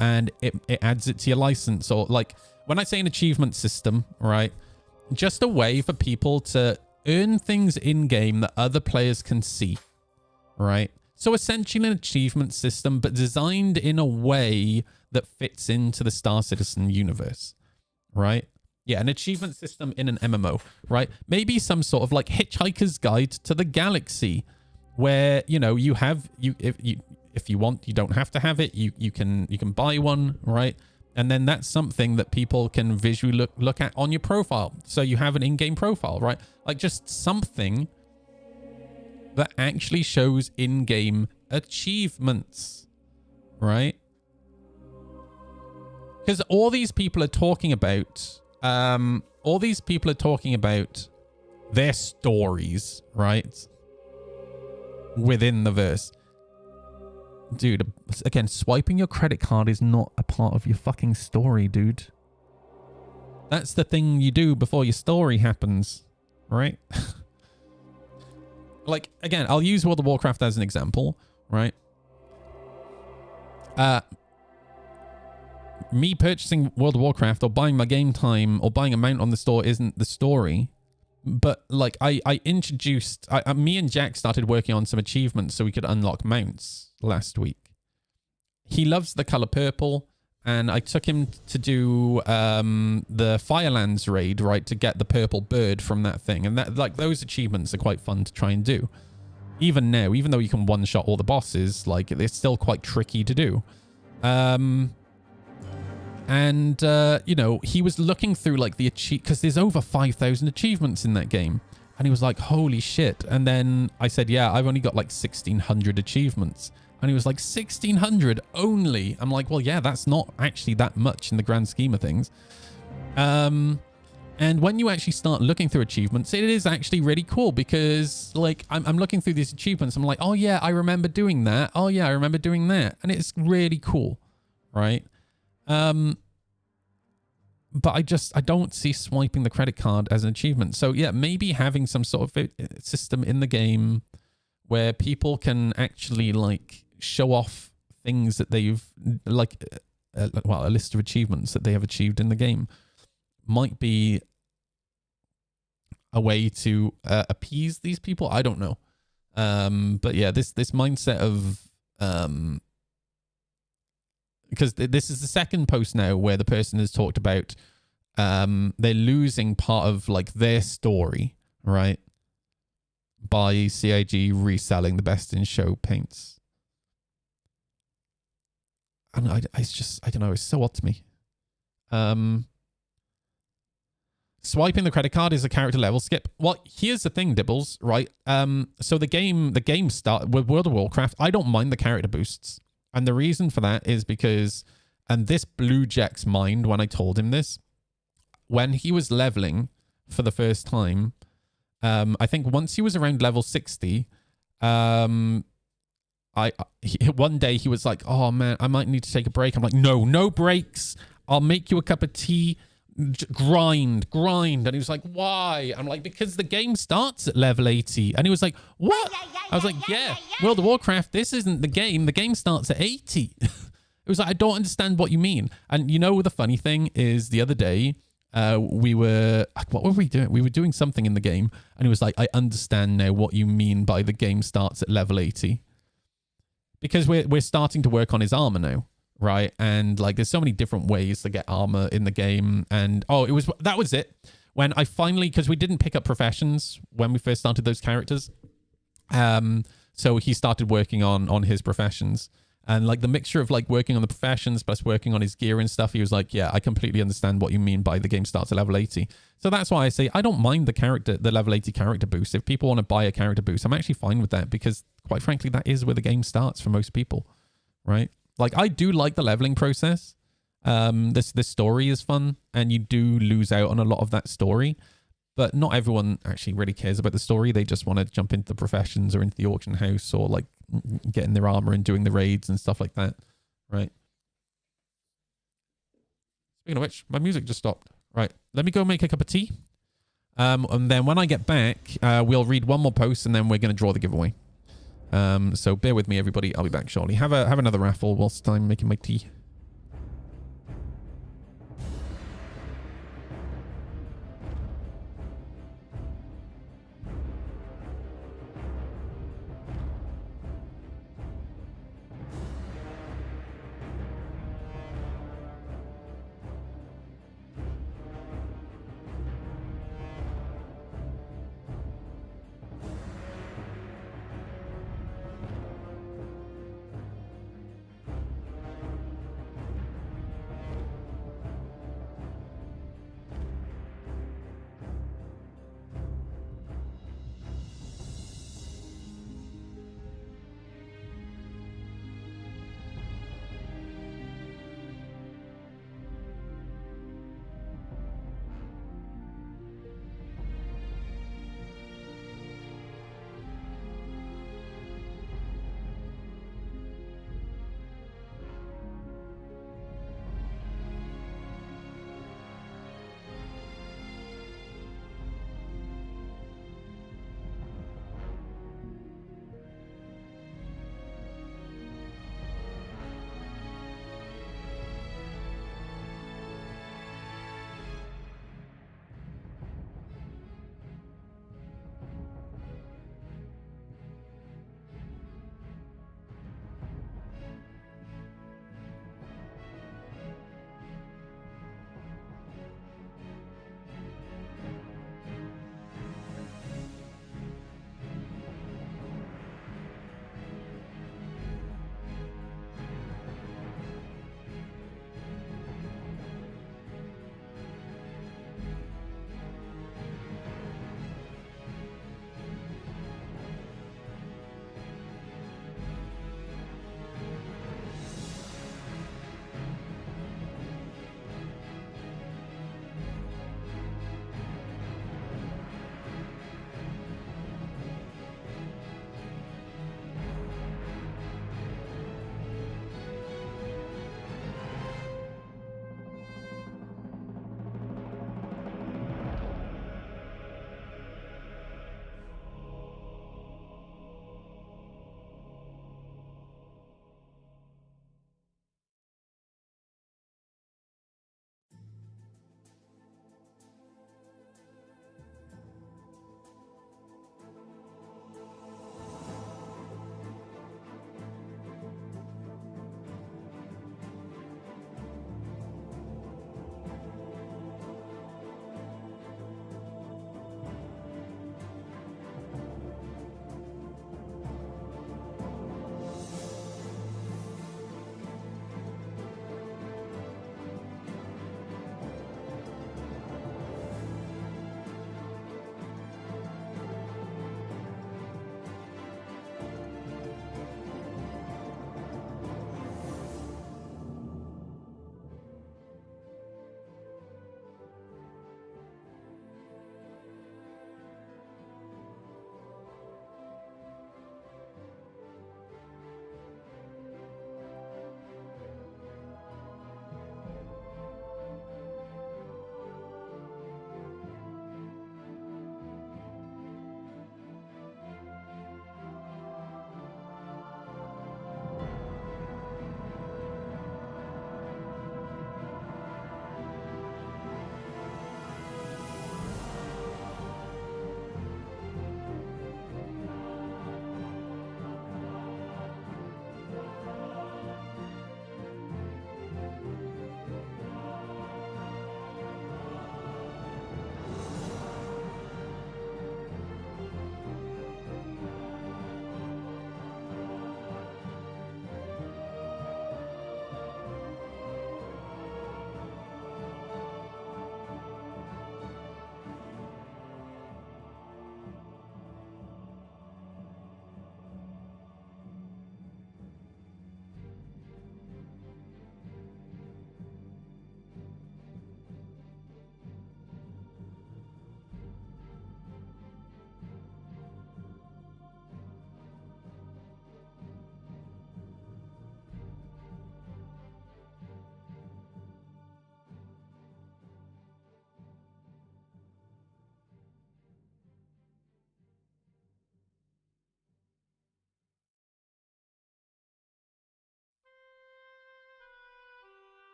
And it adds it to your license. Or like, when I say an achievement system, right? Just a way for people to earn things in-game that other players can see, right? So essentially an achievement system, but designed in a way that fits into the Star Citizen universe, right? Yeah, an achievement system in an MMO, right? Maybe some sort of like Hitchhiker's Guide to the Galaxy, where, you know, you have, if you want, you don't have to have it. You can buy one, right? And then that's something that people can visually look at on your profile. So you have an in-game profile, right? Like just something that actually shows in-game achievements, right? Because all these people are talking about their stories, right? Within the verse. Dude, again, swiping your credit card is not a part of your fucking story, dude. That's the thing you do before your story happens, right? Like, again, I'll use World of Warcraft as an example, right? Me purchasing World of Warcraft or buying my game time or buying a mount on the store isn't the story. But, like, I introduced... me and Jack started working on some achievements so we could unlock mounts last week. He loves the color purple, and I took him to do the Firelands raid, right, to get the purple bird from that thing. And that, like, those achievements are quite fun to try and do. Even now, even though you can one-shot all the bosses, like, it's still quite tricky to do. You know, he was looking through, like, the because there's over 5,000 achievements in that game. And he was like, holy shit. And then I said, yeah, I've only got, like, 1,600 achievements. And he was like, 1,600 only? I'm like, well, yeah, that's not actually that much in the grand scheme of things. And when you actually start looking through achievements, it is actually really cool because, like, I'm looking through these achievements. I'm like, oh, yeah, I remember doing that. Oh, yeah, I remember doing that. And it's really cool, right? But I don't see swiping the credit card as an achievement. So, yeah, maybe having some sort of system in the game where people can actually, like, show off things that they've, like, a list of achievements that they have achieved in the game might be a way to appease these people. I don't know. But yeah, this mindset of because this is the second post now where the person has talked about they're losing part of, like, their story, right, by CIG reselling the best in show paints. And it's just, I don't know, it's so odd to me. Swiping the credit card is a character level skip. Well, here's the thing, Dibbles, right? So the game start with World of Warcraft. I don't mind the character boosts. And the reason for that is because, and this blew Jack's mind when I told him this, when he was leveling for the first time, I think once he was around level 60, one day he was like, oh man, I might need to take a break. I'm like, no breaks. I'll make you a cup of tea. Grind. And he was like, why? I'm like, because the game starts at level 80. And he was like, what? I was like, yeah, World of Warcraft, this isn't the game. The game starts at 80. It was like, I don't understand what you mean. And you know, the funny thing is the other day, what were we doing? We were doing something in the game. And he was like, I understand now what you mean by the game starts at level 80. Because we're starting to work on his armor now, right? And, like, there's so many different ways to get armor in the game. And that was it. When I finally, because we didn't pick up professions when we first started those characters, so he started working on his professions. And, like, the mixture of, like, working on the professions plus working on his gear and stuff, he was like, yeah, I completely understand what you mean by the game starts at level 80. So that's why I say I don't mind the level 80 character boost. If people want to buy a character boost, I'm actually fine with that because, quite frankly, that is where the game starts for most people, right? Like, I do like the leveling process. This story is fun, and you do lose out on a lot of that story. But not everyone actually really cares about the story. They just want to jump into the professions or into the auction house or, like, getting their armor and doing the raids and stuff like that, right? Speaking of which, my music just stopped. Right, let me go make a cup of tea. And then when I get back, we'll read one more post, and then we're going to draw the giveaway. So bear with me, everybody. I'll be back shortly. Have another raffle whilst I'm making my tea.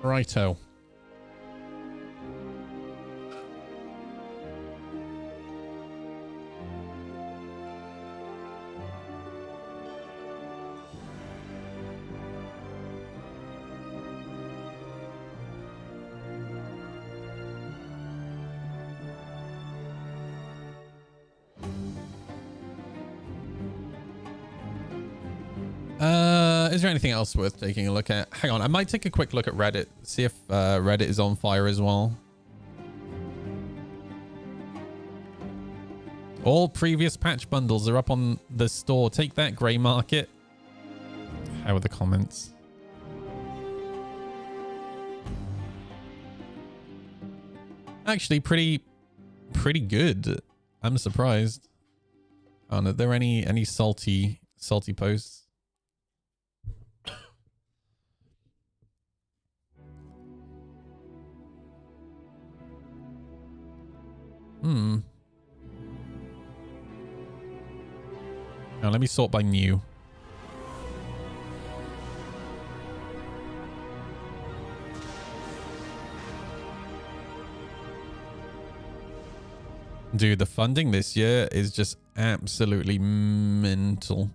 Righto. Is there anything else worth taking a look at? Hang on, I might take a quick look at Reddit, see if Reddit is on fire as well. All previous patch bundles are up on the store. Take that, Grey Market. How are the comments? Actually, pretty good. I'm surprised. Oh, no, are there any salty posts? Now let me sort by new. Dude, the funding this year is just absolutely mental.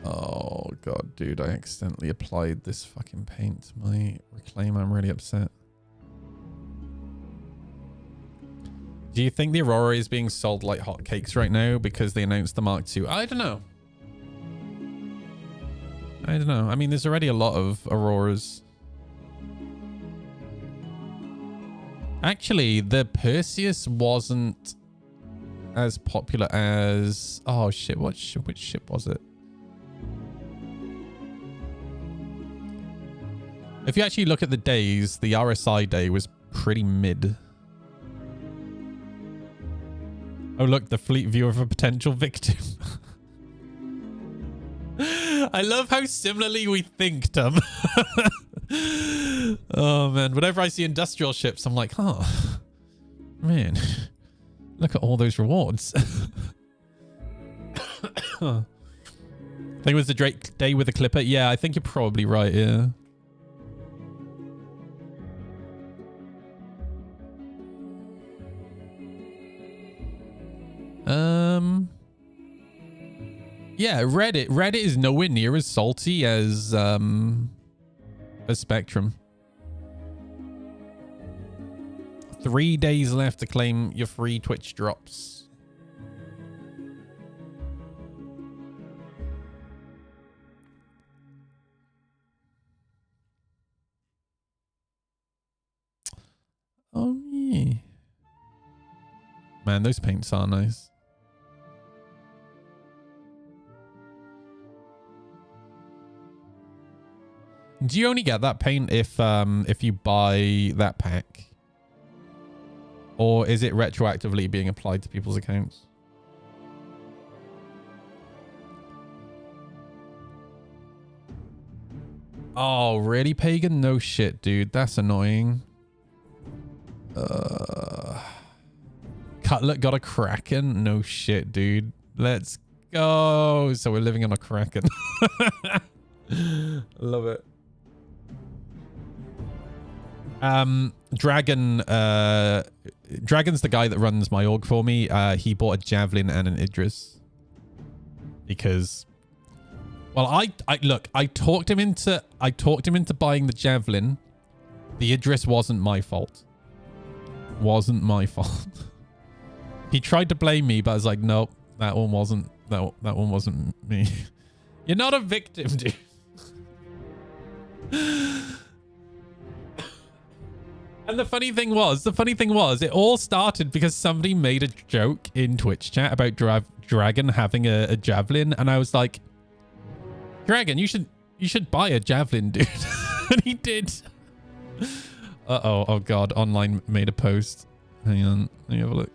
Oh god, dude, I accidentally applied this fucking paint to my Reclaim. I'm really upset. Do you think the Aurora is being sold like hotcakes right now because they announced the Mark II? I don't know. I don't know. I mean, there's already a lot of Auroras. Actually, the Perseus wasn't as popular as... Oh shit, which ship was it? If you actually look at the days, the RSI day was pretty mid. Oh, look, the fleet view of a potential victim. I love how similarly we think, Tom. Oh, man. Whenever I see industrial ships, I'm like, oh, man, look at all those rewards. I think it was the Drake day with the Clipper. Yeah, I think you're probably right, yeah. Yeah, Reddit is nowhere near as salty as Spectrum. 3 days left to claim your free Twitch drops. Oh yeah. Man, those paints are nice. Do you only get that paint if you buy that pack? Or is it retroactively being applied to people's accounts? Oh, really, Pagan? No shit, dude. That's annoying. Cutlet got a Kraken? No shit, dude. Let's go. So we're living on a Kraken. Love it. Dragon's the guy that runs my org for me. He bought a Javelin and an Idris because, well, I talked him into buying the Javelin. The Idris wasn't my fault. Wasn't my fault. He tried to blame me, but I was like, nope, that one wasn't me. You're not a victim, dude. And the funny thing was, it all started because somebody made a joke in Twitch chat about Dragon having a Javelin, and I was like, Dragon, you should buy a Javelin, dude. And he did. Uh-oh, oh god, Online made a post. Hang on, let me have a look.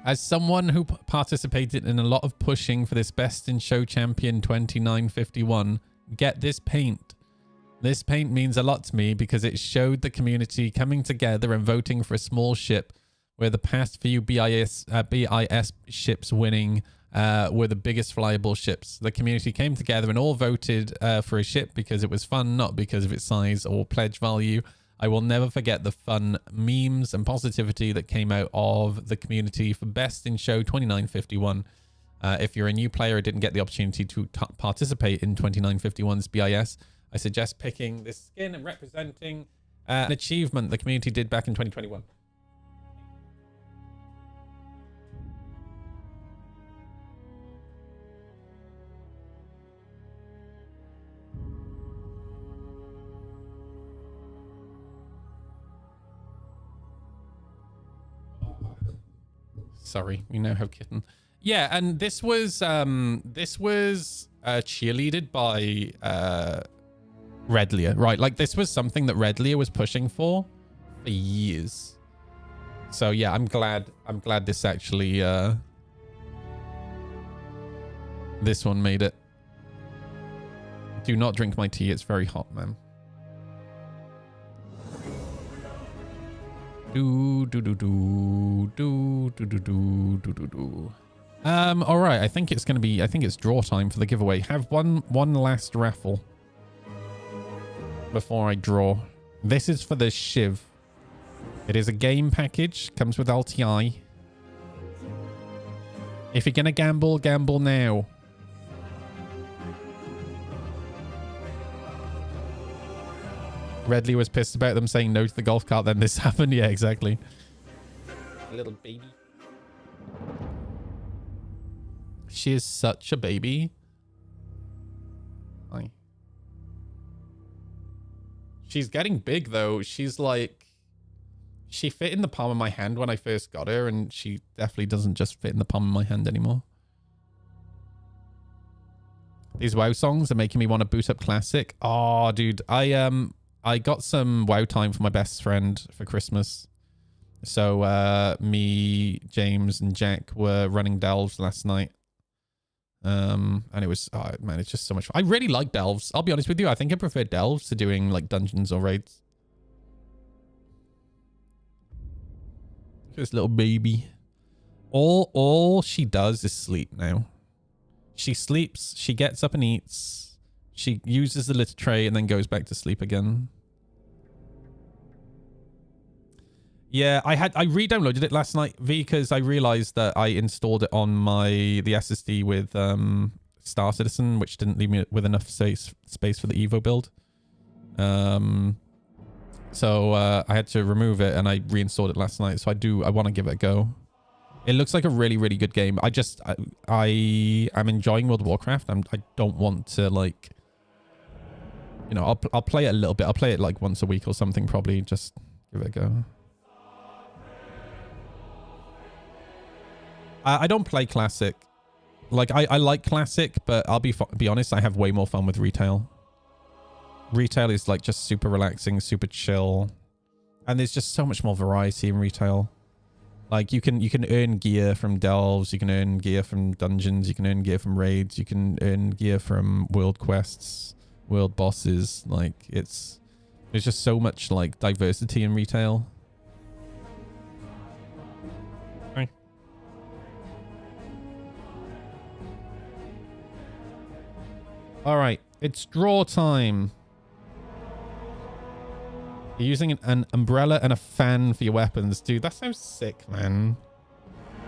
As someone who participated in a lot of pushing for this Best in Show Champion 2951, get this paint. This paint means a lot to me because it showed the community coming together and voting for a small ship, where the past few BIS ships winning were the biggest flyable ships. The community came together and all voted for a ship because it was fun, not because of its size or pledge value. I will never forget the fun memes and positivity that came out of the community for Best in Show 2951. If you're a new player or didn't get the opportunity to participate in 2951's BIS, I suggest picking this skin and representing an achievement the community did back in 2021. Sorry, we now have Kitten. Yeah, and this was cheerleaded by Redlia, right? Like this was something that Redlia was pushing for years. So yeah, I'm glad this actually this one made it. Do not drink my tea, it's very hot, man. All right, I think it's draw time for the giveaway. Have one last raffle before I draw. This is for the Shiv. It is a game package, comes with LTI. If you're gonna gamble, gamble now. Redley was pissed about them saying no to the golf cart, then this happened. Yeah, exactly. Little baby. She is such a baby. Hi. She's getting big, though. She's like... She fit in the palm of my hand when I first got her, and she definitely doesn't just fit in the palm of my hand anymore. These WoW songs are making me want to boot up Classic. Oh, dude. I got some WoW time for my best friend for Christmas. So me, James, and Jack were running Delves last night. And it was, oh man, it's just so much fun. I really like Delves. I'll be honest with you. I think I prefer Delves to doing like dungeons or raids. This little baby. All she does is sleep now. She sleeps, she gets up and eats. She uses the litter tray and then goes back to sleep again. Yeah, I re-downloaded it last night, V, because I realized that I installed it on the SSD with Star Citizen, which didn't leave me with enough space for the Evo build. So I had to remove it, and I reinstalled it last night. So I want to give it a go. It looks like a really, really good game. I am enjoying World of Warcraft. I don't want to like, you know, I'll play it a little bit. I'll play it like once a week or something, probably. Just give it a go. I don't play Classic. Like, I like Classic, but I'll be honest, I have way more fun with Retail. Retail is like just super relaxing, super chill. And there's just so much more variety in Retail. Like you can earn gear from delves, you can earn gear from dungeons, you can earn gear from raids, you can earn gear from world quests, world bosses. Like there's just so much like diversity in Retail. All right, it's draw time. You're using an umbrella and a fan for your weapons. Dude, that sounds sick, man.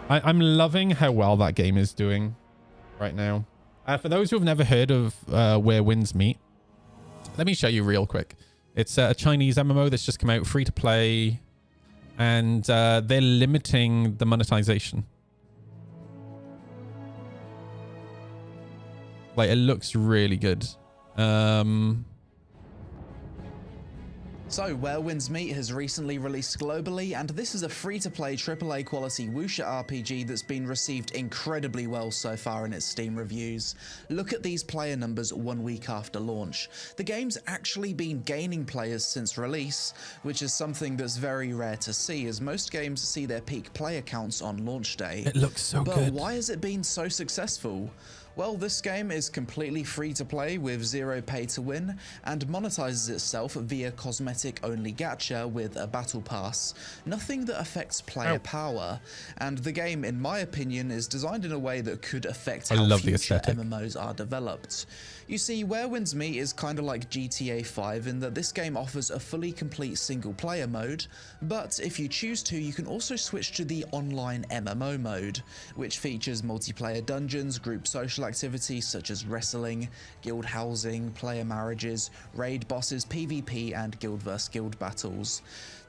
I'm loving how well that game is doing right now. For those who have never heard of Where Winds Meet, let me show you real quick. It's a Chinese MMO that's just come out, free to play, and they're limiting the monetization. Like, it looks really good.
So, Where Winds Meet has recently released globally, and this is a free-to-play AAA quality wuxia RPG that's been received incredibly well so far in its Steam reviews. Look at these player numbers 1 week after launch. The game's actually been gaining players since release, which is something that's very rare to see, as most games see their peak player counts on launch day.
It looks so
But
good.
why has it been so successful? Well, this game is completely free to play with zero pay to win, and monetizes itself via cosmetic-only gacha with a battle pass. Nothing that affects player power, and the game, in my opinion, is designed in a way that could affect how
love the
future
aesthetic.
MMOs are developed. You see, Where Winds Meet is kind of like GTA 5 in that this game offers a fully complete single-player mode, but if you choose to, you can also switch to the online MMO mode, which features multiplayer dungeons, group social activities such as wrestling, guild housing, player marriages, raid bosses, PvP, and guild vs guild battles.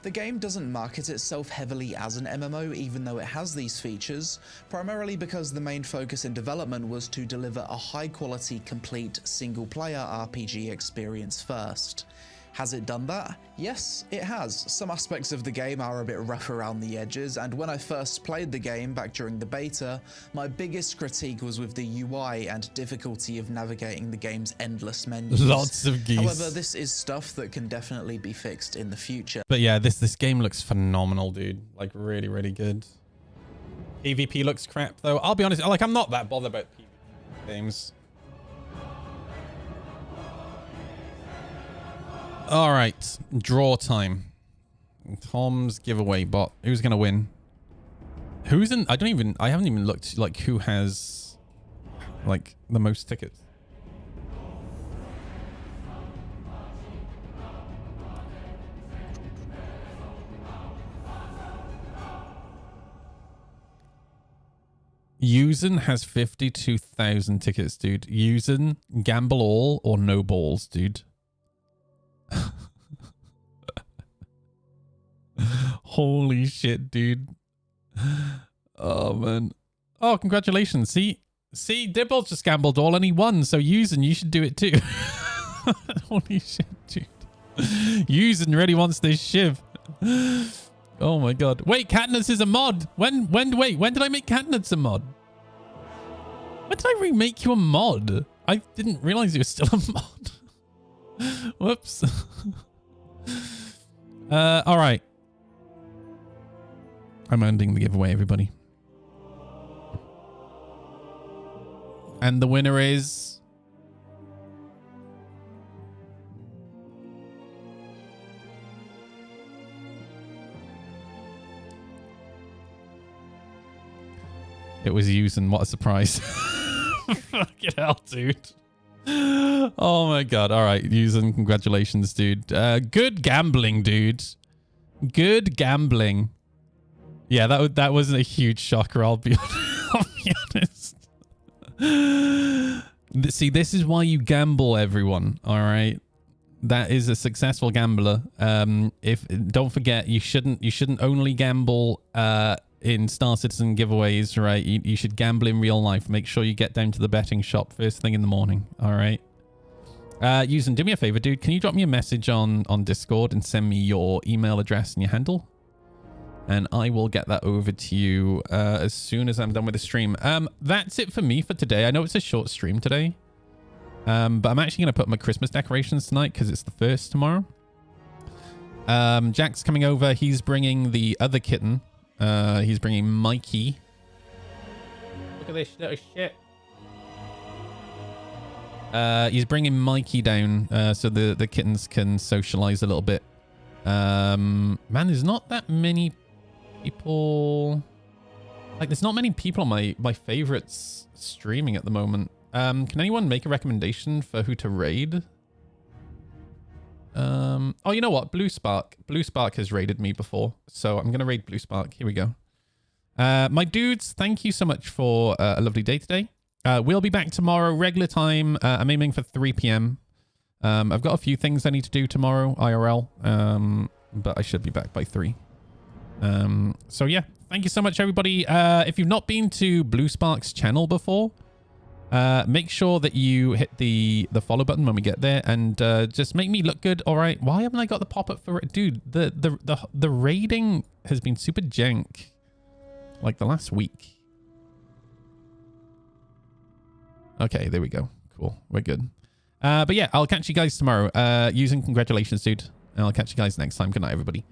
The game doesn't market itself heavily as an MMO, even though it has these features, primarily because the main focus in development was to deliver a high-quality, complete, single-player RPG experience first. Has it done that? Yes, it has. Some aspects of the game are a bit rough around the edges, and when I first played the game back during the beta, my biggest critique was with the UI and difficulty of navigating the game's endless menus.
Lots of geese.
However, this is stuff that can definitely be fixed in the future.
But yeah, this game looks phenomenal, dude. Like really, really good. PvP looks crap though. I'll be honest, like I'm not that bothered about PvP games. All right, draw time. Tom's giveaway bot. Who's gonna win? Who's in? I haven't even looked like who has like the most tickets. Yuzen has 52,000 tickets, dude. Yuzen, gamble all or no balls, dude. Holy shit, dude. Oh, man. Oh, congratulations. See, Dibble just gambled all and he won. So Yuzen, you should do it too. Holy shit, dude. Yuzen really wants this shiv. Oh my god. Wait, Katniss is a mod. When did I make Katniss a mod? When did I remake you a mod? I didn't realize you were still a mod. Whoops. All right. I'm ending the giveaway, everybody. And the winner is... It was Yuzen. What a surprise. Fucking hell, dude. Oh my god. All right, Yuzen, congratulations, dude. Good gambling, dude. Good gambling. Yeah, that wasn't a huge shocker, I'll be honest. See, this is why you gamble, everyone. All right. That is a successful gambler. Don't forget, you shouldn't only gamble in Star Citizen giveaways, right? You should gamble in real life. Make sure you get down to the betting shop first thing in the morning. All right. Yuzen, do me a favor, dude. Can you drop me a message on Discord and send me your email address and your handle? And I will get that over to you as soon as I'm done with the stream. That's it for me for today. I know it's a short stream today. But I'm actually going to put my Christmas decorations tonight because it's the 1st tomorrow. Jack's coming over. He's bringing the other kitten. He's bringing Mikey. Look at this little shit. He's bringing Mikey down so the kittens can socialize a little bit. Man, there's not that many people. Like, there's not many people on my favorites streaming at the moment. Can anyone make a recommendation for who to raid? Oh, you know what? Blue Spark. Blue Spark has raided me before, so I'm going to raid Blue Spark. Here we go. My dudes, thank you so much for a lovely day today. We'll be back tomorrow, regular time. I'm aiming for 3 p.m. I've got a few things I need to do tomorrow, IRL, but I should be back by 3. So yeah, thank you so much, everybody. If you've not been to Blue Spark's channel before, Make sure that you hit the follow button when we get there, and just make me look good. All right. Why haven't I got the pop-up for it? Dude, the raiding has been super jank like the last week. Okay, there we go. Cool. We're good. But yeah, I'll catch you guys tomorrow. Using congratulations, dude. And I'll catch you guys next time. Good night, everybody.